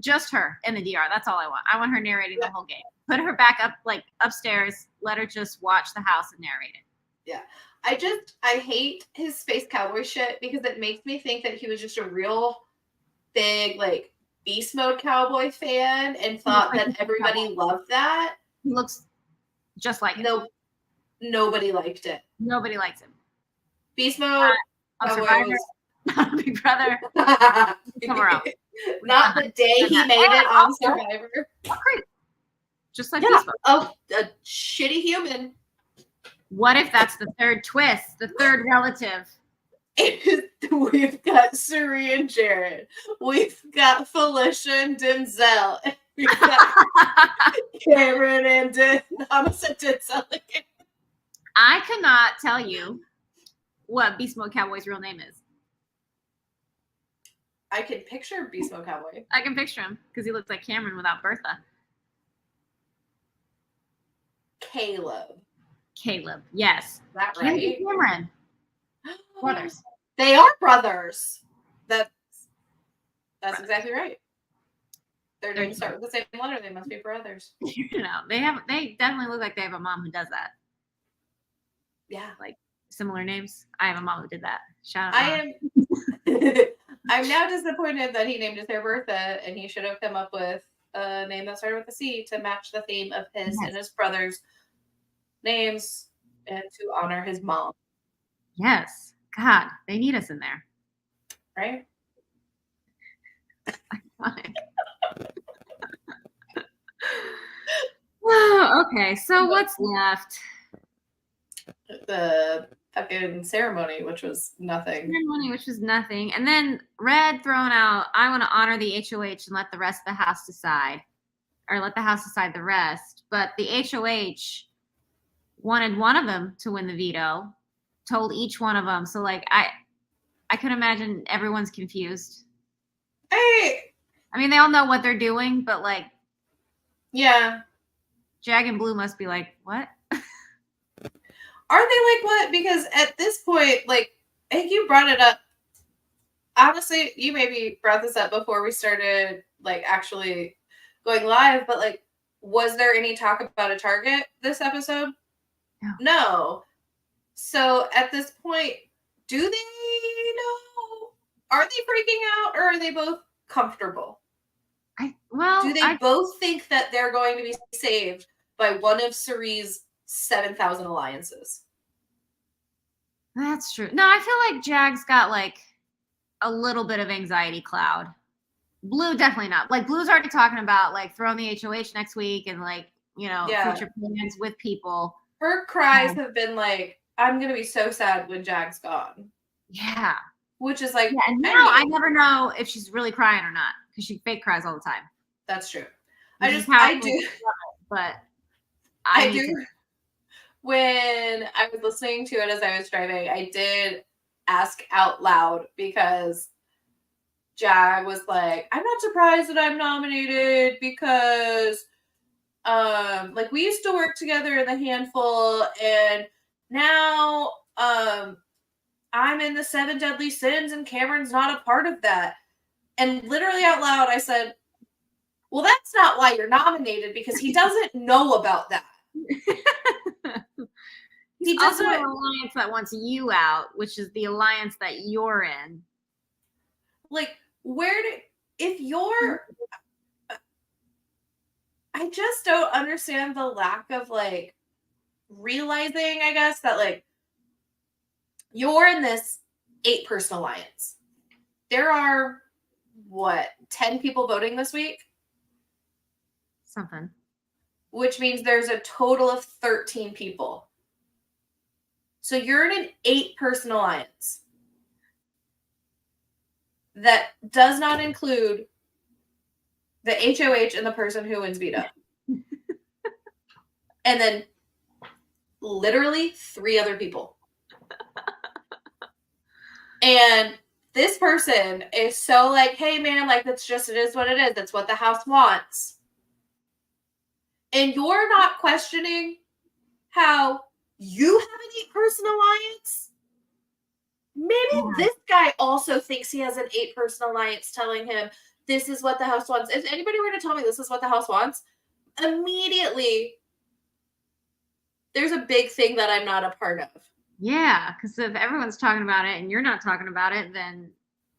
Just her in the DR. That's all I want. I want her narrating the whole game. Put her back up, like upstairs. Let her just watch the house and narrate it. Yeah. I hate his space cowboy shit, because it makes me think that he was just a real big, like, beast mode cowboy fan and thought that everybody loved that. He looks just like him. Nobody liked it. Nobody likes him. Beast mode. Survivor, Big Brother. Somewhere else. Not the day he made it on Survivor. Oh, great. Just like Beast Mode. Oh, a shitty human. What if that's the third twist, the third relative? We've got Suri and Jared. We've got Felicia and Denzel. And we've got Cameron and Denzel again. I cannot tell you what Beast Mode Cowboy's real name is. I can picture Beast Mode Cowboy. I can picture him because he looks like Cameron without Bertha. Caleb, yes. Is that right? Cameron. Brothers. They are brothers. That's exactly right. Their names start with the same letter. They must be brothers. You know, they definitely look like they have a mom who does that. Yeah. Like similar names. I have a mom who did that. Shout out. I'm now disappointed that he named his hair Bertha, and he should have come up with a name that started with a C to match the theme of his and his brother's names and to honor his mom. Yes. God, they need us in there. Right? Okay, so what's left? The fucking ceremony, which was nothing. And then Red throwing out, I want to honor the HOH and let the rest of the house decide. Or let the house decide the rest. But the HOH wanted one of them to win the veto, told each one of them. So, like, I can imagine everyone's confused. Hey! I mean, they all know what they're doing, but, like, yeah. Jag and Blue must be like, what? Are they like what? Because at this point, like, I think you brought it up honestly, you maybe brought this up before we started like actually going live, but like, was there any talk about a target this episode? No. So at this point, do they know? Are they freaking out, or are they both comfortable? Do they both think that they're going to be saved by one of Cerie's 7,000 alliances? That's true. No, I feel like Jag's got like a little bit of anxiety cloud. Blue definitely not. Like Blue's already talking about like throwing the HOH next week and like, you know, future plans with people. Her cries have been like, I'm gonna be so sad when Jag's gone. Yeah. Which is like, and now I never know if she's really crying or not because she fake cries all the time. That's true. I do. But I do. When I was listening to it as I was driving, I did ask out loud because Jag was like, I'm not surprised that I'm nominated because like we used to work together in the handful and now I'm in the 7 deadly sins and Cameron's not a part of that. And literally out loud I said, well, that's not why you're nominated because he doesn't know about that. He doesn't have an alliance that wants you out, which is the alliance that you're in. Like, I just don't understand the lack of like realizing, I guess, that like you're in this 8-person alliance. There are 10 people voting this week? Something. Which means there's a total of 13 people. So you're in an 8-person alliance that does not include the HOH and the person who wins Veto. And then literally 3 other people. And this person is so like, hey man, like it is what it is. That's what the house wants. And you're not questioning how you have an 8-person alliance? Maybe this guy also thinks he has an 8-person alliance telling him this is what the house wants. If anybody were to tell me this is what the house wants, immediately there's a big thing that I'm not a part of. Yeah, because if everyone's talking about it and you're not talking about it, then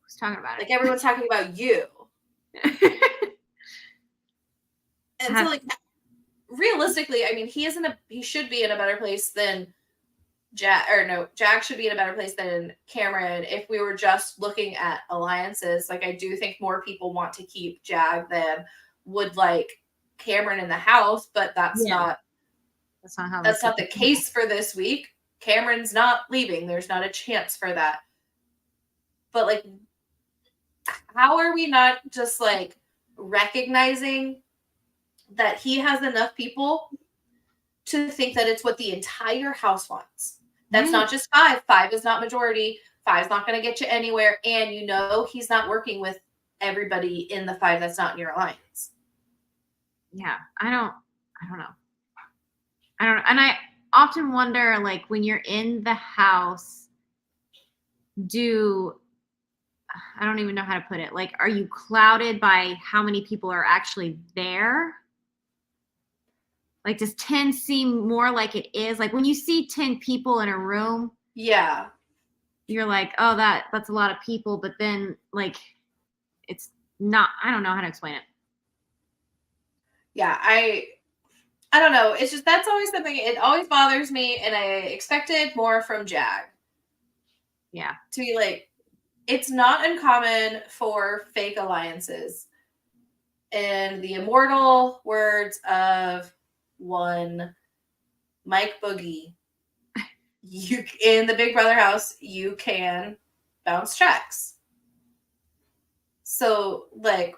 who's talking about it? Like everyone's talking about you. And so like realistically, I mean, he should be in a better place than Jag should be in a better place than Cameron if we were just looking at alliances. Like I do think more people want to keep Jag than would like Cameron in the house, but that's not the case for this week. Cameron's not leaving. There's not a chance for that. But like, how are we not just like recognizing that he has enough people to think that it's what the entire house wants? That's not just 5. 5 is not majority. 5 is not going to get you anywhere. And you know he's not working with everybody in the 5 that's not in your alliance. Yeah, I don't know. And I often wonder, like, when you're in the house, I don't even know how to put it. Like, are you clouded by how many people are actually there? Like, does 10 seem more like it is? Like, when you see 10 people in a room, yeah, you're like, oh, that's a lot of people. But then, like, it's not. I don't know how to explain it. Yeah, I don't know. It's just that's always something. It always bothers me, and I expected more from Jag. Yeah, to be like, it's not uncommon for fake alliances. In the immortal words of one Mike Boogie, you in the Big Brother house, you can bounce checks. So, like,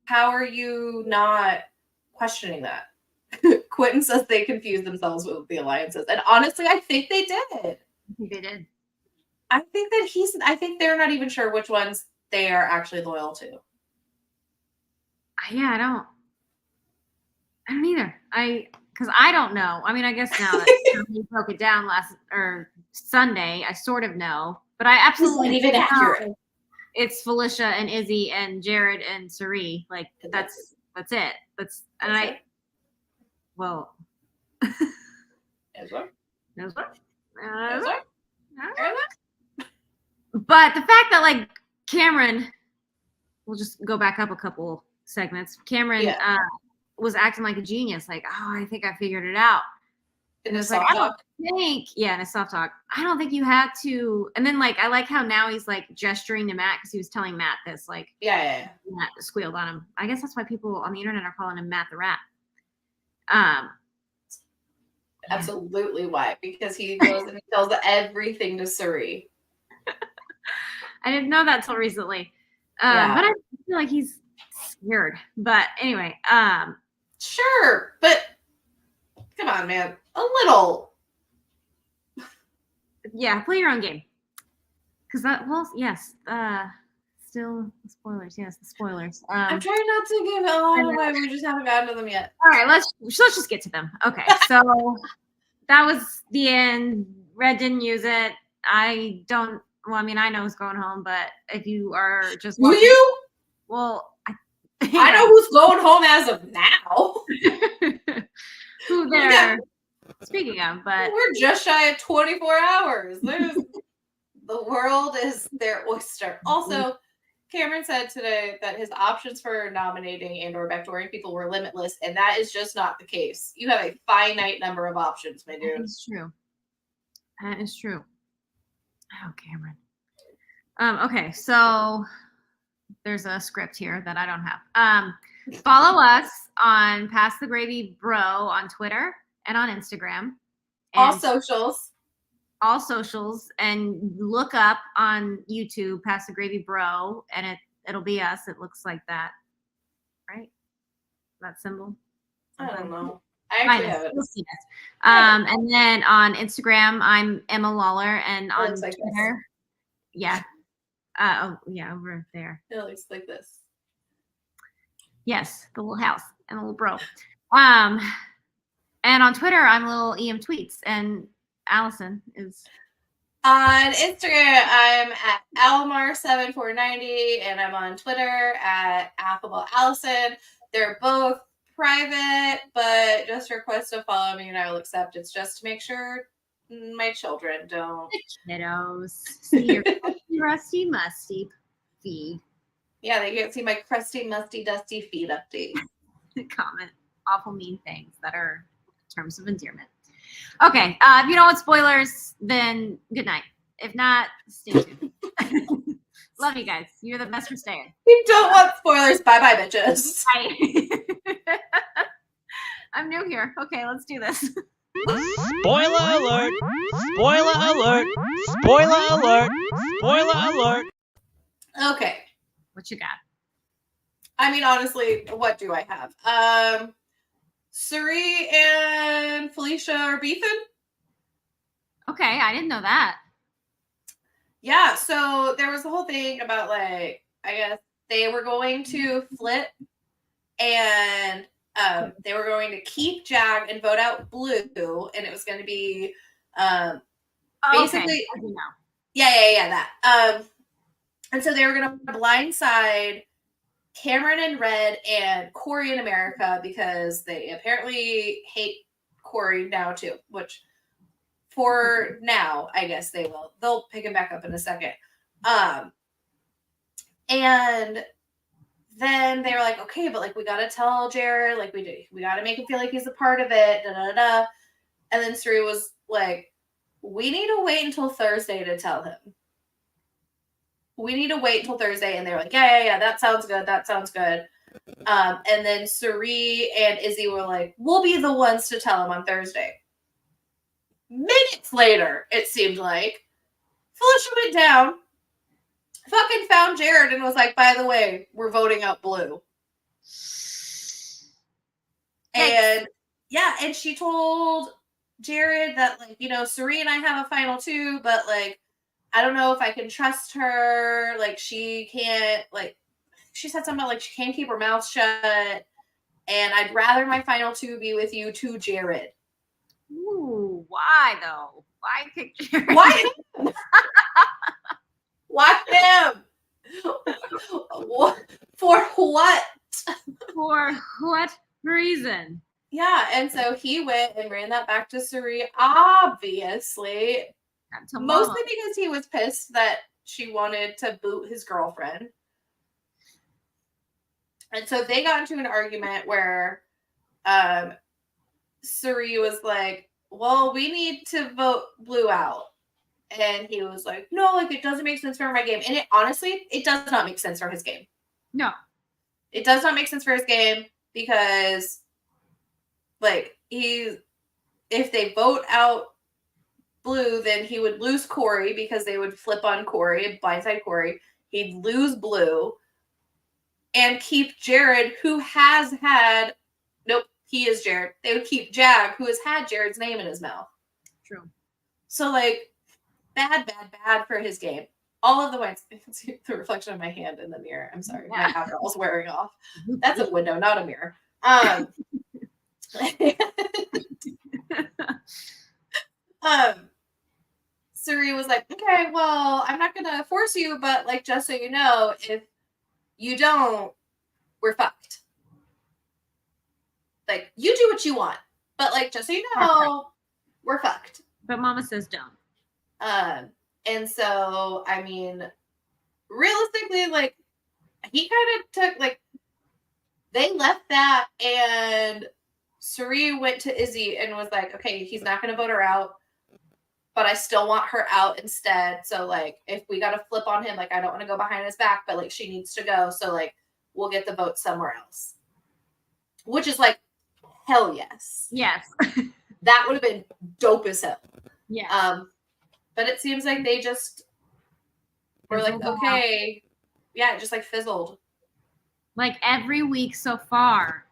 how are you not questioning that? Quentin says they confused themselves with the alliances, and honestly, I think they did. I think they did. I think they're not even sure which ones they are actually loyal to. Yeah, I don't either. Because I don't know. I mean, I guess now that we broke it down Sunday, I sort of know, but I absolutely even accurate. it's Felicia and Izzy and Jared and Suri. Like that's it. Well. Is what? Knows what? Is what? But the fact that like Cameron, we'll just go back up a couple segments. Cameron was acting like a genius, like, oh, I think I figured it out. In a it's soft like, talk. in a soft talk. I don't think you had to. And then like I like how now he's like gesturing to Matt because he was telling Matt this, like Yeah. Matt squealed on him. I guess that's why people on the internet are calling him Matt the Rat. Absolutely why? Because he goes and he tells everything to Suri. I didn't know that till recently. But I feel like he's scared. But anyway, sure, but come on, man. A little. Yeah, play your own game. Because still the spoilers. Yes, the spoilers. I'm trying not to give a lot away. We just haven't gotten to them yet. All right, let's just get to them. Okay, so that was the end. Red didn't use it. I know who's going home, but if you are just will you? Well, I know who's going home as of now. Who they're speaking of, but we're just shy of 24 hours. The world is their oyster. Also, Cameron said today that his options for nominating and or backdooring people were limitless, and that is just not the case. You have a finite number of options, my dude. That is true. That is true. Oh, Cameron. Okay, so there's a script here that I don't have. Follow us on Pass the Gravy Bro on Twitter and on Instagram. All socials, and look up on YouTube Pass the Gravy Bro, and it'll be us. It looks like that, right? That symbol. I don't know. I actually have it. You'll see it. And then on Instagram, I'm Emma Lawler, and on looks like Twitter, this. Over there. It looks like this. Yes, the little house and the little bro. And on Twitter, I'm little EM Tweets, and Allison is on Instagram. I'm at Almar7490, and I'm on Twitter at Affable Allison. They're both private, but just request to follow me, and I will accept. It's just to make sure my children don't. The kiddos see your rusty, musty feed. Yeah, they can't see my crusty, musty, dusty feet update. Comment awful mean things that are terms of endearment. Okay, if you don't want spoilers, then good night. If not, stay tuned. Love you guys. You're the best for staying. You don't want spoilers. Bye-bye, bitches. Bye. I'm new here. Okay, let's do this. Spoiler alert! Spoiler alert! Spoiler alert! Spoiler alert! Okay. What you got? I mean, honestly, what do I have? Suri and Felicia are beefing. Okay, I didn't know that. Yeah, so there was the whole thing about, like, I guess they were going to flip, and they were going to keep Jag and vote out Blue, and it was going to be basically, okay. yeah, that. And so they were going to blindside Cameron and Red and Corey in America because they apparently hate Corey now too, which for now, I guess they will. They'll pick him back up in a second. And then they were like, okay, but like we gotta tell Jared, like we gotta make him feel like he's a part of it, And then Suri was like, we need to wait until Thursday to tell him. We need to wait until Thursday. And they were like, yeah, that sounds good. And then Suri and Izzy were like, we'll be the ones to tell him on Thursday. Minutes later, it seemed like, Felicia went down, fucking found Jared and was like, by the way, we're voting out Blue. And yeah, and she told Jared that, like, you know, Suri and I have a final two, but like, I don't know if I can trust her. Like, she can't, like, she said something about, like, she can't keep her mouth shut. And I'd rather my final two be with you too, Jared. Ooh, why though? Why pick Jared? Why him? Why him? what? For what reason? Yeah, and so he went and ran that back to Suri, obviously. Mostly because he was pissed that she wanted to boot his girlfriend. And so they got into an argument where Suri was like, well, we need to vote Blue out. And he was like, no, like, it doesn't make sense for my game. And it honestly, it does not make sense for his game. No. It does not make sense for his game because, like, if they vote out Blue, then he would lose Corey because they would flip on Corey, blindside Corey. He'd lose Blue and keep Jared, who has had, nope, he is Jared. They would keep Jag, who has had Jared's name in his mouth. True. So, like, bad for his game. All of the wins. I can see the reflection of my hand in the mirror. I'm sorry. Yeah. My Adderall's wearing off. That's a window, not a mirror. Suri was like, okay, well, I'm not gonna force you, but like, just so you know, if you don't, we're fucked. Like, you do what you want, but like, just so you know, we're fucked. But Mama says don't. And so, I mean, realistically, like, he kind of took, like, they left that, and Suri went to Izzy and was like, okay, he's not going to vote her out, but I still want her out instead. So, like, if we got to flip on him, like, I don't want to go behind his back, but, like, she needs to go. So, like, we'll get the vote somewhere else. Which is, like, hell yes. Yes. That would have been dope as hell. Yeah. But it seems like they just were like, okay. Yeah, it just, like, fizzled. Like, every week so far.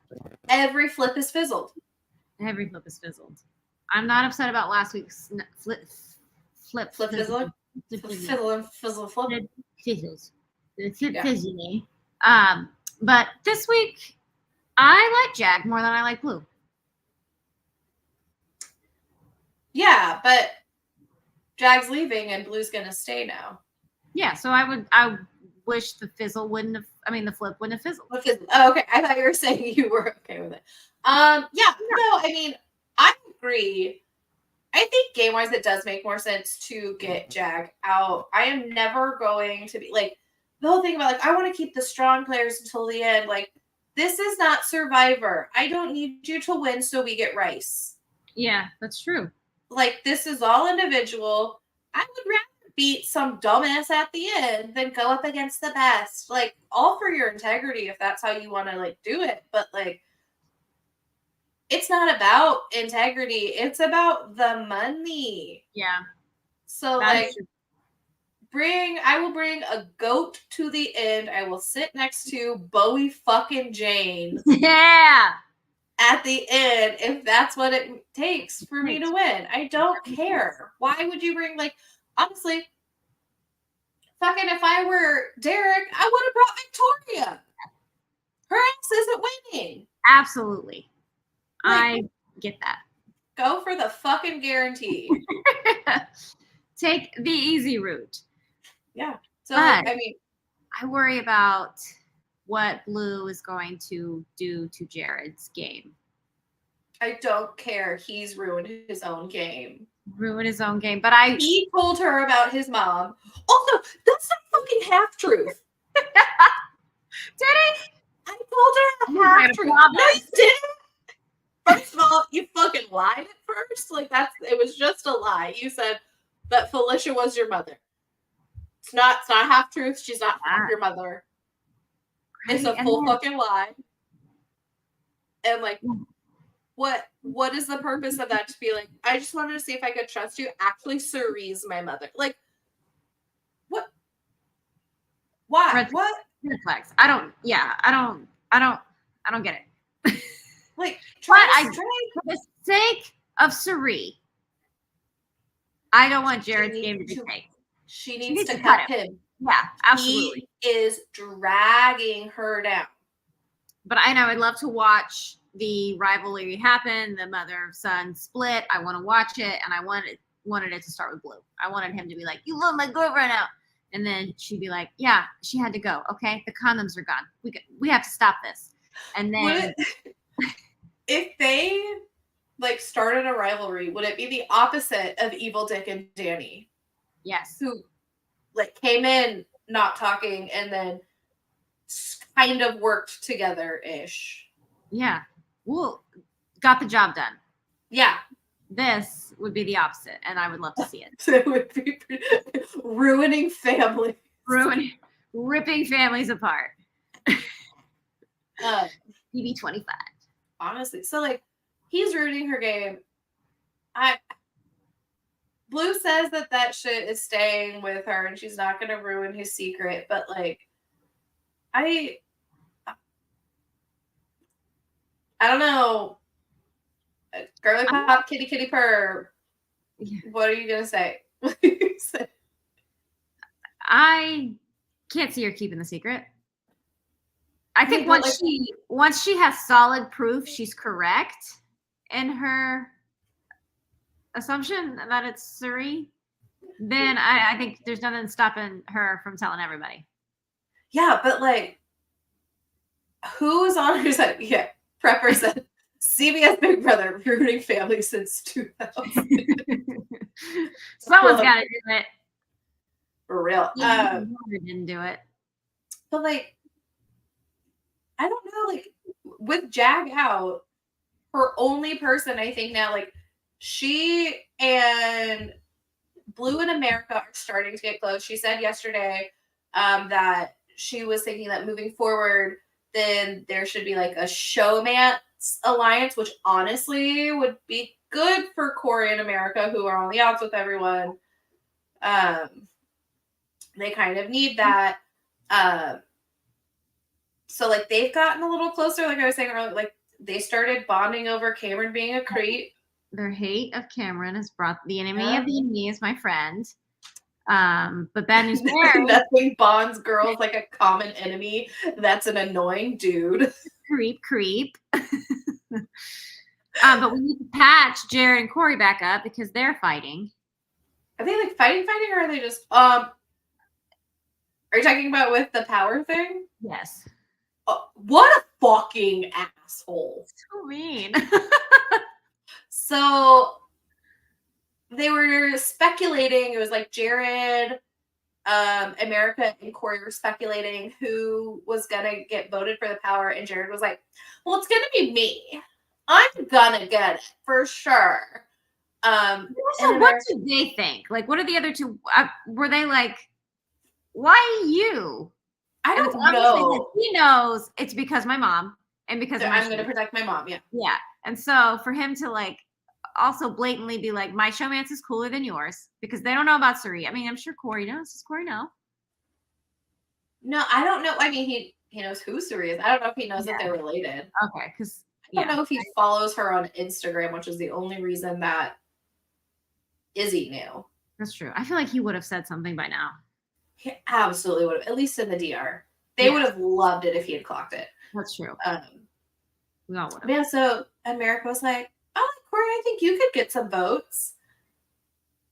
Every flip is fizzled. Every flip is fizzled. I'm not upset about last week's flip Fizzle. Fizzle flip. Fizzles. Yeah. Fizzly. But this week, I like Jag more than I like Blue. Yeah, but Jag's leaving and Blue's gonna stay now. Yeah, so I wish the flip wouldn't have fizzled. Oh, okay. I thought you were saying you were okay with it. Yeah, no, I mean, I agree. I think game-wise, it does make more sense to get Jag out. I am never going to be, like, the whole thing about, like, I want to keep the strong players until the end. Like, this is not Survivor. I don't need you to win so we get rice. Yeah, that's true. Like, this is all individual. I would rather beat some dumbass at the end than go up against the best. Like, all for your integrity if that's how you want to, like, do it. But, like, it's not about integrity. It's about the money. Yeah. So, like, I will bring a goat to the end. I will sit next to Bowie fucking Jane. Yeah. At the end, if that's what it takes for me to win. I don't care. Why would you bring, like, honestly, fucking if I were Derek, I would have brought Victoria. Her ass isn't winning. Absolutely. Like, I get that. Go for the fucking guarantee. Take the easy route. Yeah. So, But I mean, I worry about what Blue is going to do to Jared's game. I don't care. He's ruined his own game. Ruin his own game. But he told her about his mom. Also, that's not fucking half truth. Did he? I told her a half truth. No, you didn't. First of all, you fucking lied at first. Like, it was just a lie. You said that Felicia was your mother. It's not half truth. She's not half your mother. It's a full fucking lie. And, like, what is the purpose of that? To be like, I just wanted to see if I could trust you. Actually, Suri's my mother. Like, what? Why? What? Red flags. I don't get it. Like, for the sake of Suri, I don't want Jared's game to be taken. She needs to cut him. Yeah, absolutely. He is dragging her down. But I would love to watch the rivalry happen, the mother-son split. I want to watch it, and I wanted it to start with Blue. I wanted him to be like, you love my girlfriend out. And then she'd be like, yeah, she had to go. Okay. The condoms are gone. We have to stop this. And then if they like started a rivalry, would it be the opposite of Evil Dick and Danny? yes. Who like came in not talking and then kind of worked together-ish. Yeah. Well, got the job done. Yeah. This would be the opposite, and I would love to see it. So it would be ruining families. Ripping families apart. BB25. Honestly. So like he's ruining her game. Blue says that shit is staying with her and she's not gonna ruin his secret, but like I don't know. Girly pop, kitty kitty purr. Yeah. What are you gonna say? What are you say? I can't see her keeping the secret. I think but once she has solid proof she's correct in her assumption that it's Suri, then I think there's nothing stopping her from telling everybody. Yeah, but like who's on her side? Yeah, Prepper said CBS Big Brother ruining family since 2000. Someone's got to do it. For real. Didn't do it. But like, I don't know, like with Jag out, her only person I think now, like she and Blue in America are starting to get close. She said yesterday that she was thinking that moving forward, then there should be like a showmance alliance, which honestly would be good for Corey and America, who are on the outs with everyone. They kind of need that. So like they've gotten a little closer, like I was saying earlier, like they started bonding over Cameron being a creep. Their hate of Cameron has brought the enemy of the enemy is my friend. But bad news bears. Nothing bonds girls like a common enemy. That's an annoying dude. Creep. But we need to patch Jared and Corey back up because they're fighting. Are they like fighting, or are they just are you talking about with the power thing? Yes. What a fucking asshole. So mean. So they were speculating. It was like Jared, America, and Corey were speculating who was gonna get voted for the power, and Jared was like, "Well, it's gonna be me. I'm gonna get it for sure." So what do they think? Like, what are the other two? Were they like, "Why you?" I don't know. He knows it's because my mom and because I'm gonna protect my mom. Yeah. Yeah, and so for him to like also blatantly be like, my showmance is cooler than yours because they don't know about Suri. I mean, I'm sure Corey knows. Does Corey know? No, I don't know. I mean, he knows who Suri is. I don't know if he knows that they're related. Okay, because I don't know if he follows her on Instagram, which is the only reason that Izzy knew. That's true. I feel like he would have said something by now. He absolutely would have, at least in the DR. They would have loved it if he had clocked it. That's true. We all would have. Yeah, so America was like, "Oh, Corey, I think you could get some votes."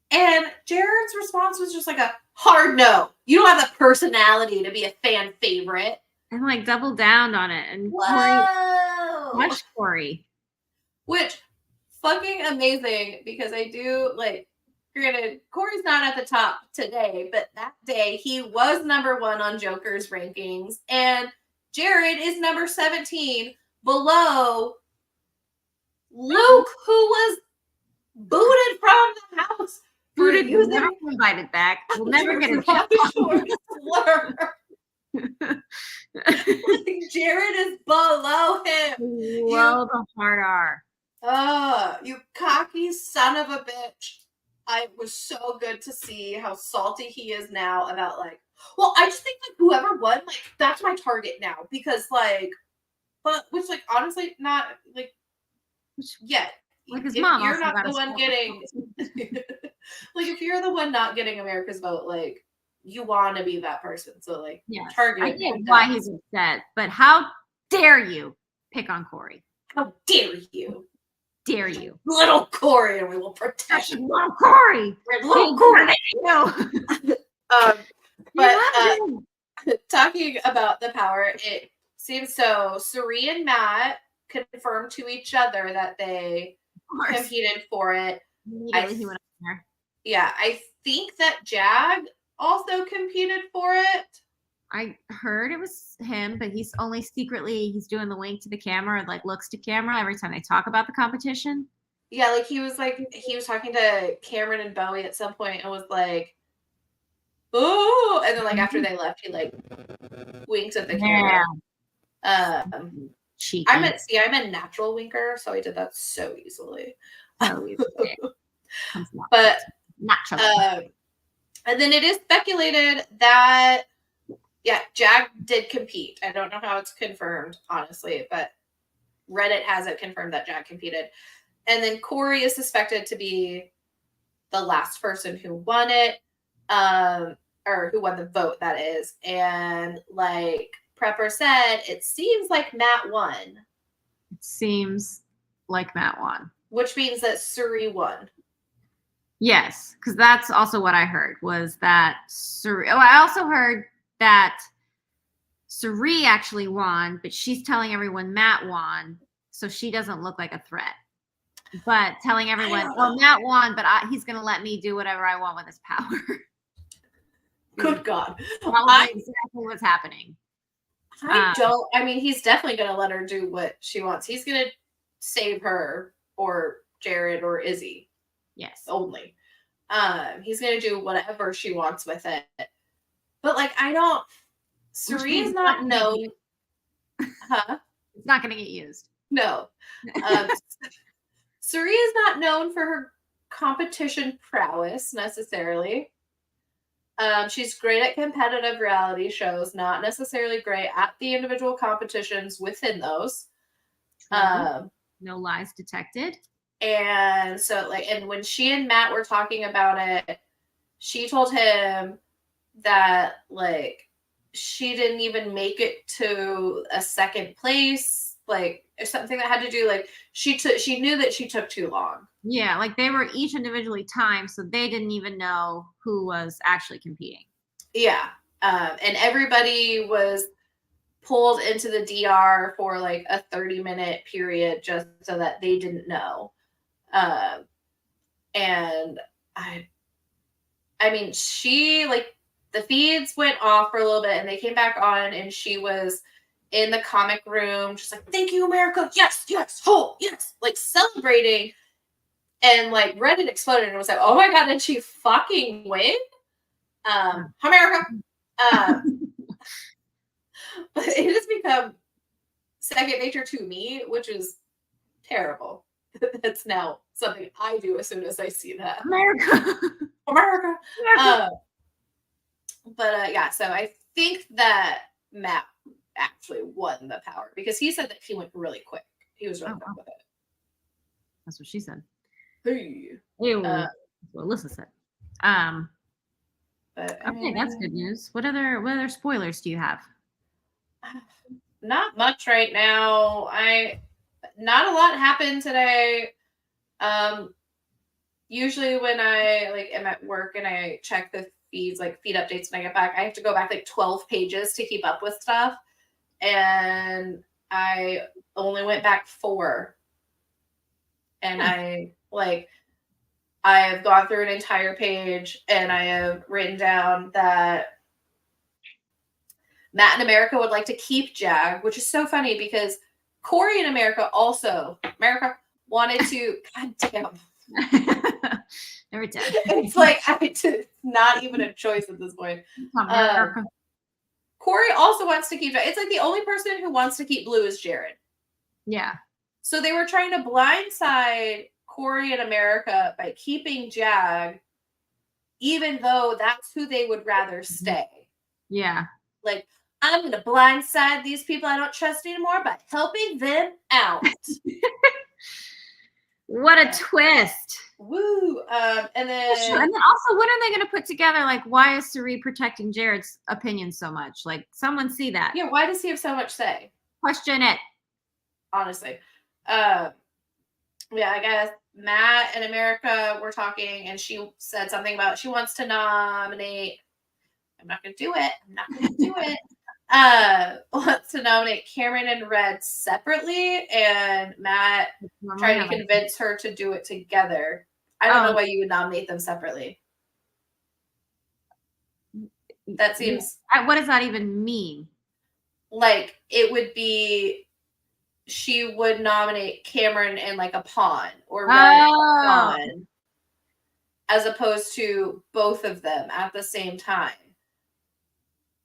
And Jared's response was just like a hard no. You don't have the personality to be a fan favorite. And like double down on it. And Corey. Which fucking amazing because I do like, granted, Corey's not at the top today, but that day he was number 1 on Joker's rankings, and Jared is number 17 below Luke, who was booted from the house. Booted, never invited back. We'll never get a chance. Jared is below him. Below the hard R. You cocky son of a bitch. I was so good to see how salty he is now about like, well, I just think like whoever won, like that's my target now because like, but which like honestly not like yet. Like his if mom you're not the one getting like if you're the one not getting America's vote, like you want to be that person. So like target. I get why he's upset, but how dare you pick on Corey? How dare you? Dare you, little Corey, and we will protect little Corey. Little Corey. But talking about the power, it seems so Suri and Matt confirmed to each other that they competed for it. Immediately he went up there. Yeah, I think that Jag also competed for it. I heard it was him, but he's only secretly, he's doing the wink to the camera, and like looks to camera every time they talk about the competition. Yeah, like he was talking to Cameron and Bowie at some point and was like, "Oh," and then like after they left, he like winks at the camera. Cheeky. I'm a natural winker, so I did that so easily. But natural. And then it is speculated that Jag did compete. I don't know how it's confirmed, honestly, but Reddit has it confirmed that Jag competed. And then Corey is suspected to be the last person who won it, or who won the vote, that is. And like Prepper said, it seems like Matt won. It seems like Matt won. Which means that Suri won. Yes, because that's also what I heard, was that Suri. Oh, I also heard that Suri actually won, but she's telling everyone Matt won, so she doesn't look like a threat. But telling everyone, oh, Matt won, but he's going to let me do whatever I want with his power. Good God. Probably exactly what's happening. I mean, he's definitely going to let her do what she wants. He's going to save her or Jared or Izzy. Yes. Only. He's going to do whatever she wants with it. But like, Suri is not known. Huh? It's not going to get used. No. Suri is not known for her competition prowess necessarily. She's great at competitive reality shows, not necessarily great at the individual competitions within those. No lies detected. And so and when she and Matt were talking about it, she told him that like she didn't even make it to a second place, like or something that had to do like she knew that she took too long. Yeah, like they were each individually timed, so they didn't even know who was actually competing. Yeah. And everybody was pulled into the DR for like a 30-minute period just so that they didn't know. And I mean, she like the feeds went off for a little bit and they came back on and she was in the comic room, just like, thank you, America. Yes, yes, oh, yes, like celebrating. And like Reddit exploded and was like, oh my God, did she fucking win? America. But it has become second nature to me, which is terrible. That's now something I do as soon as I see that. America. America. Yeah, so I think that Matt actually won the power because he said that he went really quick. He was really quick with it. That's what she said. Hey. That's what Alyssa said. Okay, that's good news. What other spoilers do you have? Not much right now. Not a lot happened today. Usually when I like am at work and I check the feeds, like feed updates when I get back, I have to go back like 12 pages to keep up with stuff. And I only went back 4. And I have gone through an entire page and I have written down that Matt in America would like to keep Jag, which is so funny because Corey in America wanted to, God damn. Every time. It's like not even a choice at this point. Corey also wants to keep Jag. It's like the only person who wants to keep Blue is Jared. Yeah. So they were trying to blindside Corey in America by keeping Jag, even though that's who they would rather stay. Yeah. Like, I'm going to blindside these people I don't trust anymore by helping them out. What a twist. Woo. And then also, what are they going to put together? Like, why is Suri protecting Jared's opinion so much? Like, someone see that. Yeah, why does he have so much say? Question it. Honestly. Yeah, I guess Matt and America were talking and she said something about she wants to nominate I'm not going to do it. I'm not going to do it. Wants to nominate Cameron and Red separately, and Matt trying to convince her to do it together. I don't know why you would nominate them separately. That seems... What does that even mean? Like, it would be... She would nominate Cameron in, like, a pawn, or Red in a pawn, as opposed to both of them at the same time.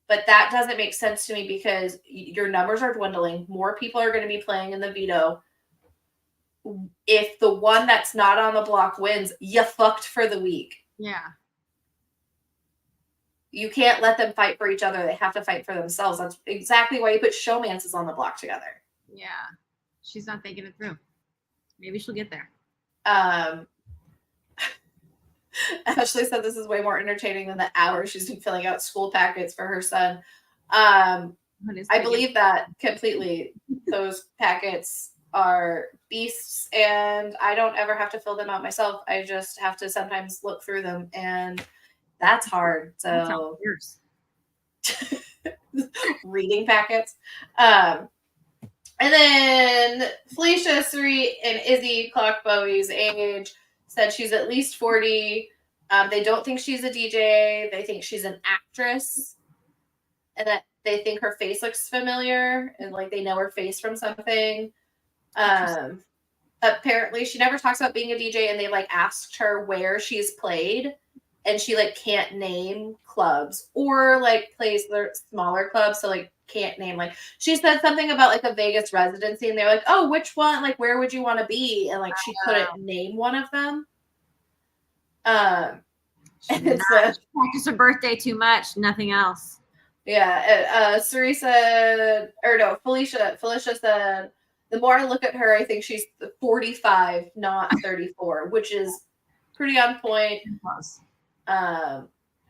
But that doesn't make sense to me because your numbers are dwindling. More people are going to be playing in the veto. If the one that's not on the block wins, you fucked for the week. Yeah. You can't let them fight for each other. They have to fight for themselves. That's exactly why you put showmances on the block together. Yeah. She's not thinking it through. Maybe she'll get there. Ashley said this is way more entertaining than the hour she's been filling out school packets for her son. I believe that completely. Those packets are beasts, and I don't ever have to fill them out myself. I just have to sometimes look through them, and that's hard. So reading packets. And then Felicia, Suri, and Izzy clock Bowie's age. Said she's at least 40. They don't think she's a DJ. They think she's an actress. And that they think her face looks familiar. And like they know her face from something. Apparently she never talks about being a DJ. And they like asked her where she's played. And she like can't name clubs. Or like plays the smaller clubs. So like can't name, like she said something about like a Vegas residency, and they're like, oh, which one, like where would you want to be, and like she couldn't name one of them. And it's practice her birthday too much, nothing else. Suri said, or no, Felicia said, the more I look at her, I think she's 45, not 34, which is pretty on point.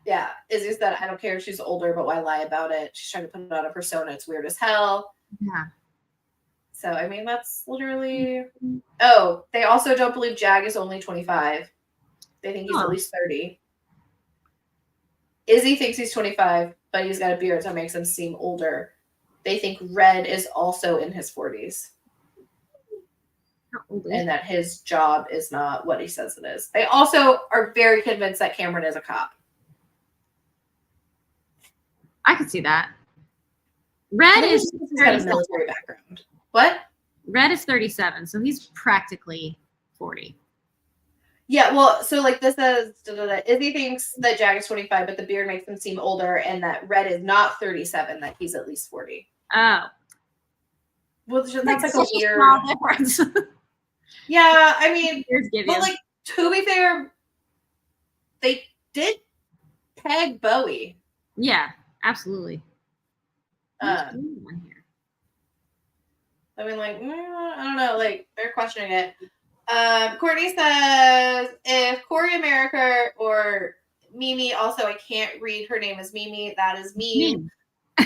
Yeah, Izzy said, I don't care if she's older, but why lie about it? She's trying to put it on a persona. It's weird as hell. Yeah. So, I mean, that's literally... Oh, they also don't believe Jag is only 25. They think he's at least 30. Izzy thinks he's 25, but he's got a beard, so it makes him seem older. They think Red is also in his 40s. And that his job is not what he says it is. They also are very convinced that Cameron is a cop. I could see that. Red is got a military background. What? Red is 37, so he's practically 40. Yeah, well, so like this says, Izzy thinks that Jag is 25, but the beard makes him seem older, and that Red is not 37, that he's at least 40. Oh. Well, that's like a weird small difference. Yeah, I mean, but like, to be fair, they did peg Bowie. Yeah. Absolutely. I mean, like, I don't know. Like, they're questioning it. Courtney says, if Corey America or Mimi, also, I can't read her name as Mimi. That is me.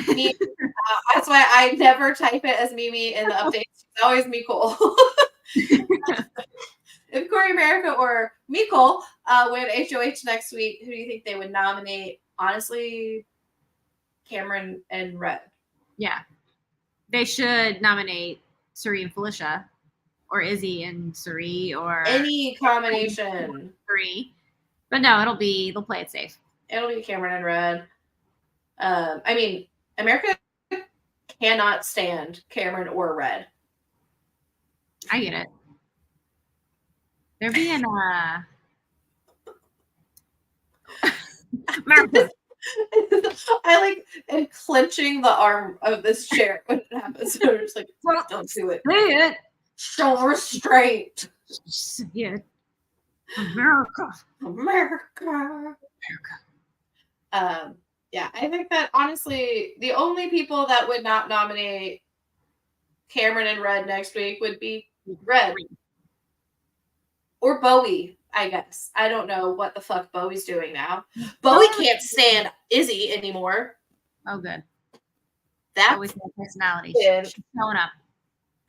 Me. That's why I never type it as Mimi in the updates. It's always Mikol. If Corey America or Mikol win HOH next week, who do you think they would nominate? Honestly, Cameron and Red. Yeah. They should nominate Suri and Felicia, or Izzy and Suri, or any combination. Suri. But no, they'll play it safe. It'll be Cameron and Red. I mean, America cannot stand Cameron or Red. I get it. They're being America. I like and clenching the arm of this chair when it happens. So just like, don't do it. Say it. Show restraint. Yeah. America. Yeah, I think that honestly, the only people that would not nominate Cameron and Red next week would be Red. Or Bowie, I guess. I don't know what the fuck Bowie's doing now. Bowie can't stand Izzy anymore. Oh, good. That always has personality. She's showing up.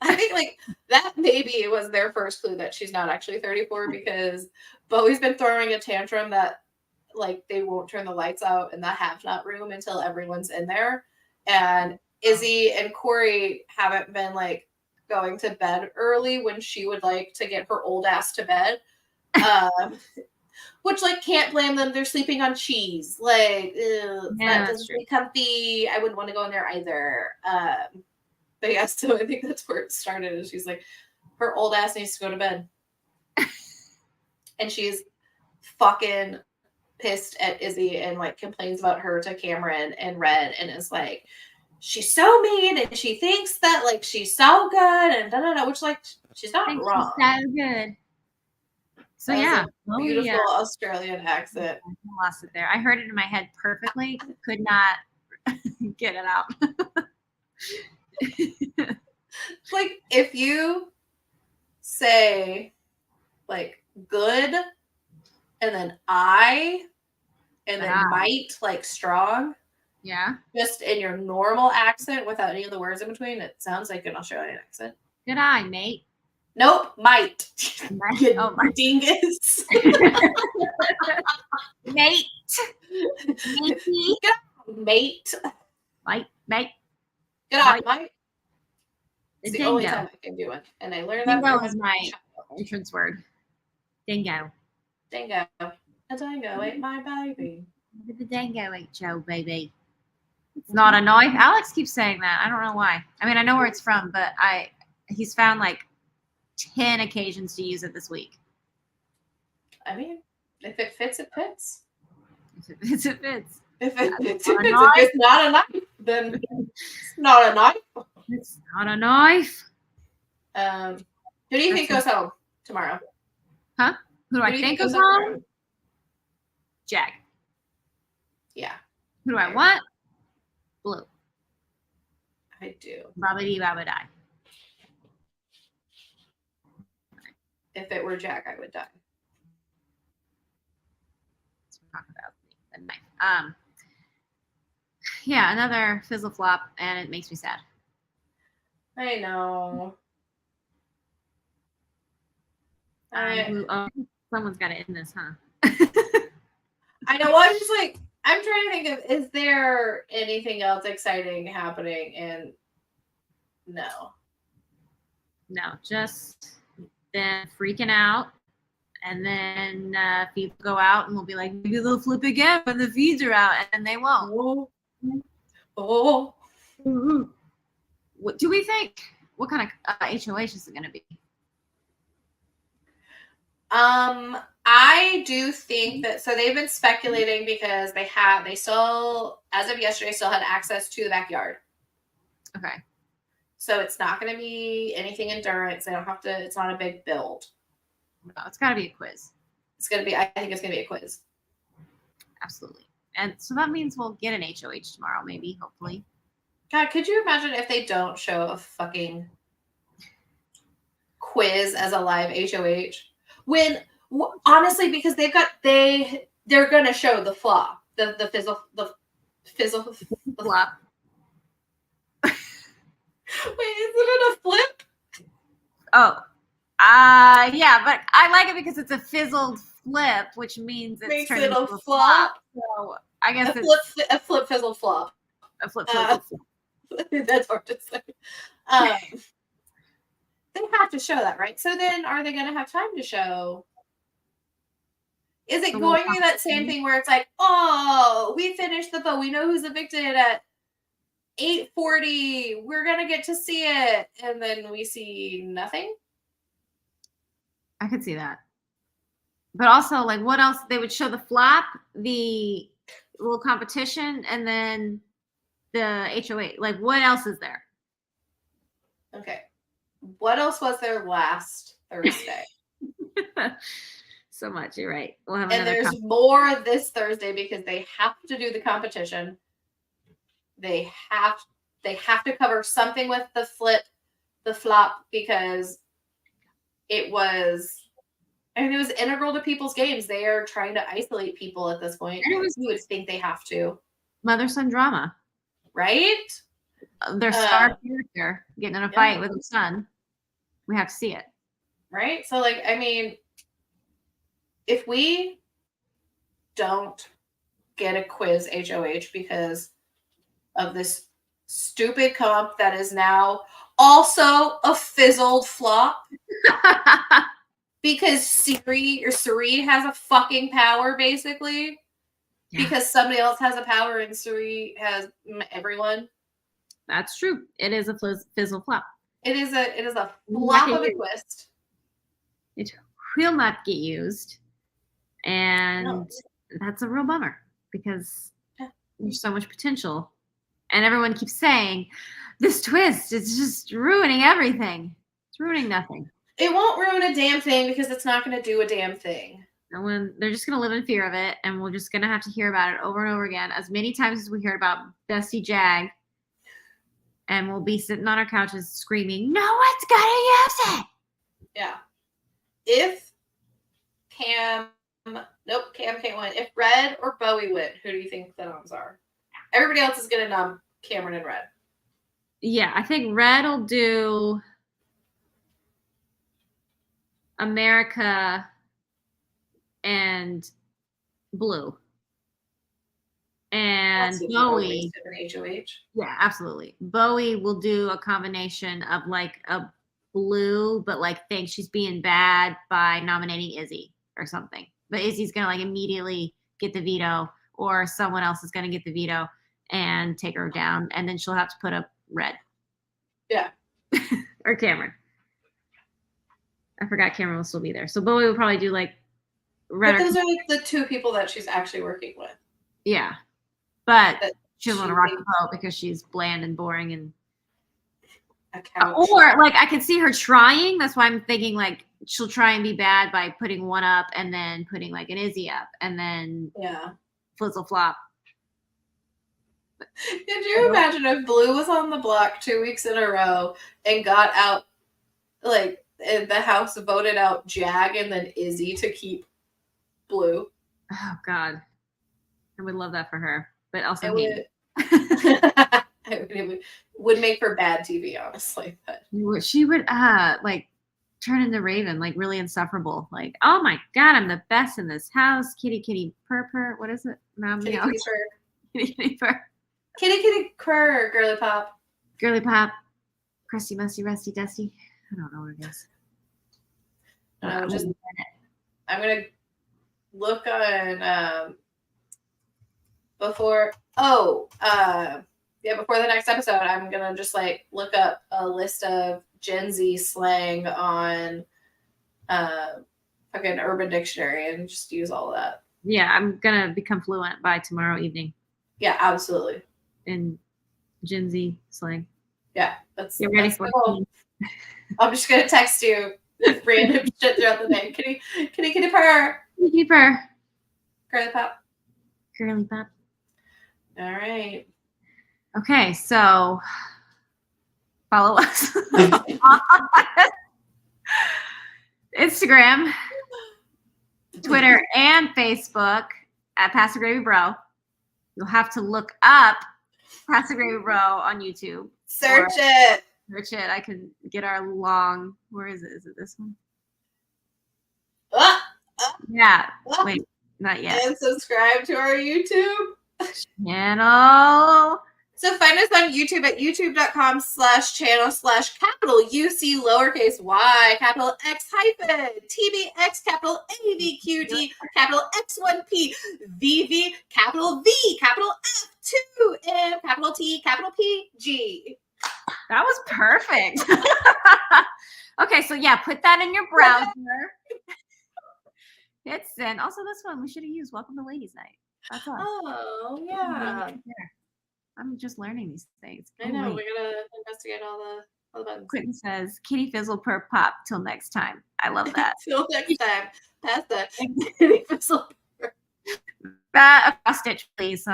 I think like that maybe was their first clue that she's not actually 34, because Bowie's been throwing a tantrum that like they won't turn the lights out in the have-not room until everyone's in there. And Izzy and Corey haven't been like going to bed early when she would like to get her old ass to bed. Which like can't blame them. They're sleeping on cheese. Like that doesn't feel comfy. I wouldn't want to go in there either. But yeah, so I think that's where it started. And she's like, her old ass needs to go to bed. And she's fucking pissed at Izzy and like complains about her to Cameron and Red and is like, she's so mean and she thinks that like she's so good and da da da, which like she's not wrong. She's so good. So yeah, beautiful Australian accent. I lost it there. I heard it in my head perfectly. Could not get it out. Like if you say like good and then I and then might like strong. Yeah. Just in your normal accent without any of the words in between, it sounds like an Australian accent. Good eye, mate. Nope, might. Oh, my dingus. Mate. Matey. Mate. Mate. Good eye, mate. It's the Dingo. only time I can do it. And I learned that Dingo is my entrance word. Dingo. Dingo. A dingo ate my baby. The dingo ate your baby. It's not a knife. Alex keeps saying that. I don't know why. I mean, I know where it's from, but he's found like 10 occasions to use it this week. I mean, if it fits, it fits. If it fits, it fits. If it fits, it fits. If it's not a knife, then it's not a knife. It's not a knife. Who do you think goes home tomorrow? Huh? Who do I think goes home? Jack. Yeah. Who do I want? Blue. I do. Babidi babidi. If it were Jack, I would die. Let's talk about the knife. Yeah, another fizzle flop, and it makes me sad. I know. Someone's got to end this, huh? I know. I'm just like, I'm trying to think of, is there anything else exciting happening? And no, just them freaking out, and then people go out, and we'll be like, maybe they'll flip again when the feeds are out, and they won't. Oh. What do we think? What kind of HOH is it going to be? I do think that, so they've been speculating because they still, as of yesterday, still had access to the backyard. Okay. So it's not going to be anything endurance. They don't have to, it's not a big build. No, it's got to be a quiz. It's going to be, I think it's going to be a quiz. Absolutely. And so that means we'll get an HOH tomorrow, maybe, hopefully. God, could you imagine if they don't show a fucking quiz as a live HOH? When, honestly, because they're going to show the flop, the fizzle flop. Wait, isn't it a flip? Oh, yeah, but I like it because it's a fizzled flip, which means it's makes turning it a into flop. So I guess a flip fizzle flop. A flip flop. That's hard to say. They have to show that, right? So then, are they going to have time to show? Is it going to be that same thing where it's like, oh, we finished the vote, we know who's evicted at 8:40, we're going to get to see it, and then we see nothing? I could see that. But also, like, what else? They would show the flop, the little competition, and then the HOA. Like, what else is there? Okay. What else was there last Thursday? So much. You're right. We'll have and there's more this Thursday because they have to do the competition. They have to cover something with the flop, because it was integral to people's games. They are trying to isolate people at this point. You would think they have to. Mother-son drama. Right? Their star character getting in a fight with his son. We have to see it. Right? So, like, I mean, if we don't get a quiz HOH because of this stupid comp that is now also a fizzled flop because Siri has a fucking power basically because somebody else has a power and Siri has everyone. That's true. It is a fizzle flop. It is a flop of a twist. It will not get used, and that's a real bummer because there's so much potential, and everyone keeps saying this twist is just ruining everything. It's ruining nothing. It won't ruin a damn thing because it's not going to do a damn thing. And when they're just going to live in fear of it, and we're just going to have to hear about it over and over again as many times as we hear about Bestie Jag. And we'll be sitting on our couches screaming, no one's going to use it. Yeah. If Cam can't win. If Red or Bowie win, who do you think the noms are? Everybody else is going to nom Cameron and Red. Yeah, I think Red will do America and Blue. And Bowie. Yeah, absolutely. Bowie will do a combination of like a Blue, but like thinks she's being bad by nominating Izzy or something. But Izzy's going to like immediately get the veto, or someone else is going to get the veto and take her down. And then she'll have to put up Red. Yeah. Or Cameron. I forgot Cameron will still be there. So Bowie will probably do like Red. But those are like the two people that she's actually working with. Yeah. But she doesn't want to rock the boat because she's bland and boring and or like I could see her trying. That's why I'm thinking like she'll try and be bad by putting one up and then putting like an Izzy up and then fizzle flop. Could you imagine if Blue was on the block 2 weeks in a row and got out like the House voted out Jag and then Izzy to keep Blue? Oh God. I would love that for her. But also it would make for bad TV, honestly. But she would like turn into Raven, like really insufferable. Like, oh my God, I'm the best in this house. Kitty, kitty, purr, purr. What is it? Kitty, kitty, purr. Kitty, kitty, purr. Kitty, kitty, purr. Girly pop. Girly pop. Crusty, musty, rusty, dusty. I don't know what it is. I'm gonna look on before the next episode, I'm gonna just like look up a list of Gen Z slang on fucking Urban Dictionary and just use all of that. Yeah, I'm gonna become fluent by tomorrow evening. Yeah, absolutely. In Gen Z slang. Yeah, that's get ready for cool. I'm just gonna text you random shit throughout the day. Kitty, kitty, kitty, purr. Kitty, kitty, purr. Girly pop. Girly pop. All right. Okay, so follow us on Instagram, Twitter, and Facebook at Pass the Gravy Bro. You'll have to look up Pass the Gravy Bro on YouTube. Search it. I can get our long. Where is it? Is it this one? Yeah. Wait, not yet. And subscribe to our YouTube channel. So find us on YouTube at youtube.com/channel/capital UC lowercase y capital X hyphen TBX capital AVQD capital X1P VV capital V capital F2M capital T capital PG. That was perfect. Okay, so yeah, put that in your browser. Hit send. Also, this one we should have used Welcome to Ladies Night. That's all. Oh, yeah. I'm just learning these things. I know. We're going to investigate all the buttons. Quentin says, kitty fizzle per pop. Till next time. I love that. Till next time. Pass that. Kitty fizzle per. That a stitch, please.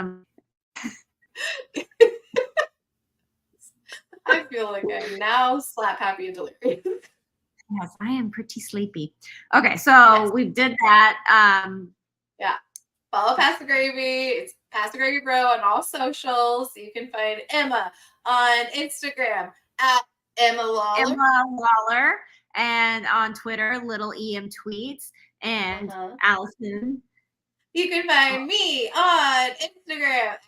I feel like I'm now slap happy and delirious. Yes, I am pretty sleepy. Okay, so we did that. Yeah. Follow Pass the Gravy. It's Pass the Gravy Bro on all socials. You can find Emma on Instagram at Emma Lawler. And on Twitter, Little EM Tweets. And Allison You can find me on Instagram at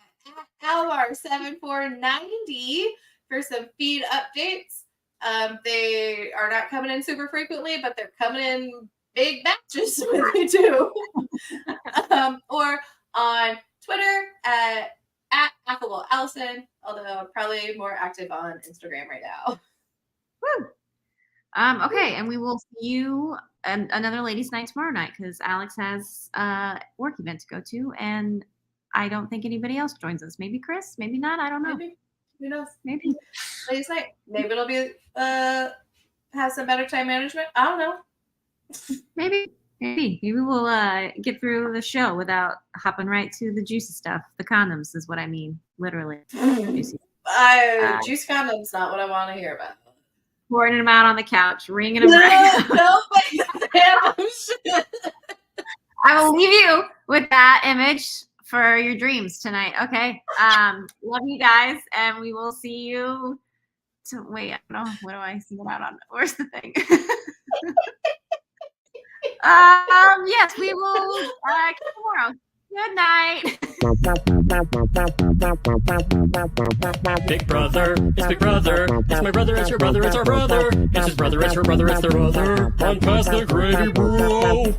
Alvar7490 for some feed updates. They are not coming in super frequently, but they're coming in big batches when they do. Or on Twitter at Affable Allison, although I'm probably more active on Instagram right now. Woo. Okay, and we will see you another ladies' night tomorrow night because Alex has a work event to go to, and I don't think anybody else joins us. Maybe Chris, maybe not. I don't know. Maybe. Who knows? Maybe. Ladies' night. Maybe it'll be have some better time management. I don't know. Maybe we'll get through the show without hopping right to the juicy stuff. The condoms is what I mean, literally. Juicy. Juice condoms, not what I want to hear about. Pouring them out on the couch, wringing them right. I will leave you with that image for your dreams tonight. Okay. Love you guys, and we will see you. Wait, I don't know. What do I see it out on? Where's the thing? Yes, we will tomorrow. Good night. Big brother, it's big brother. It's my brother, it's your brother, it's our brother. It's his brother, it's her brother, it's their brother. On past the gravy, bro.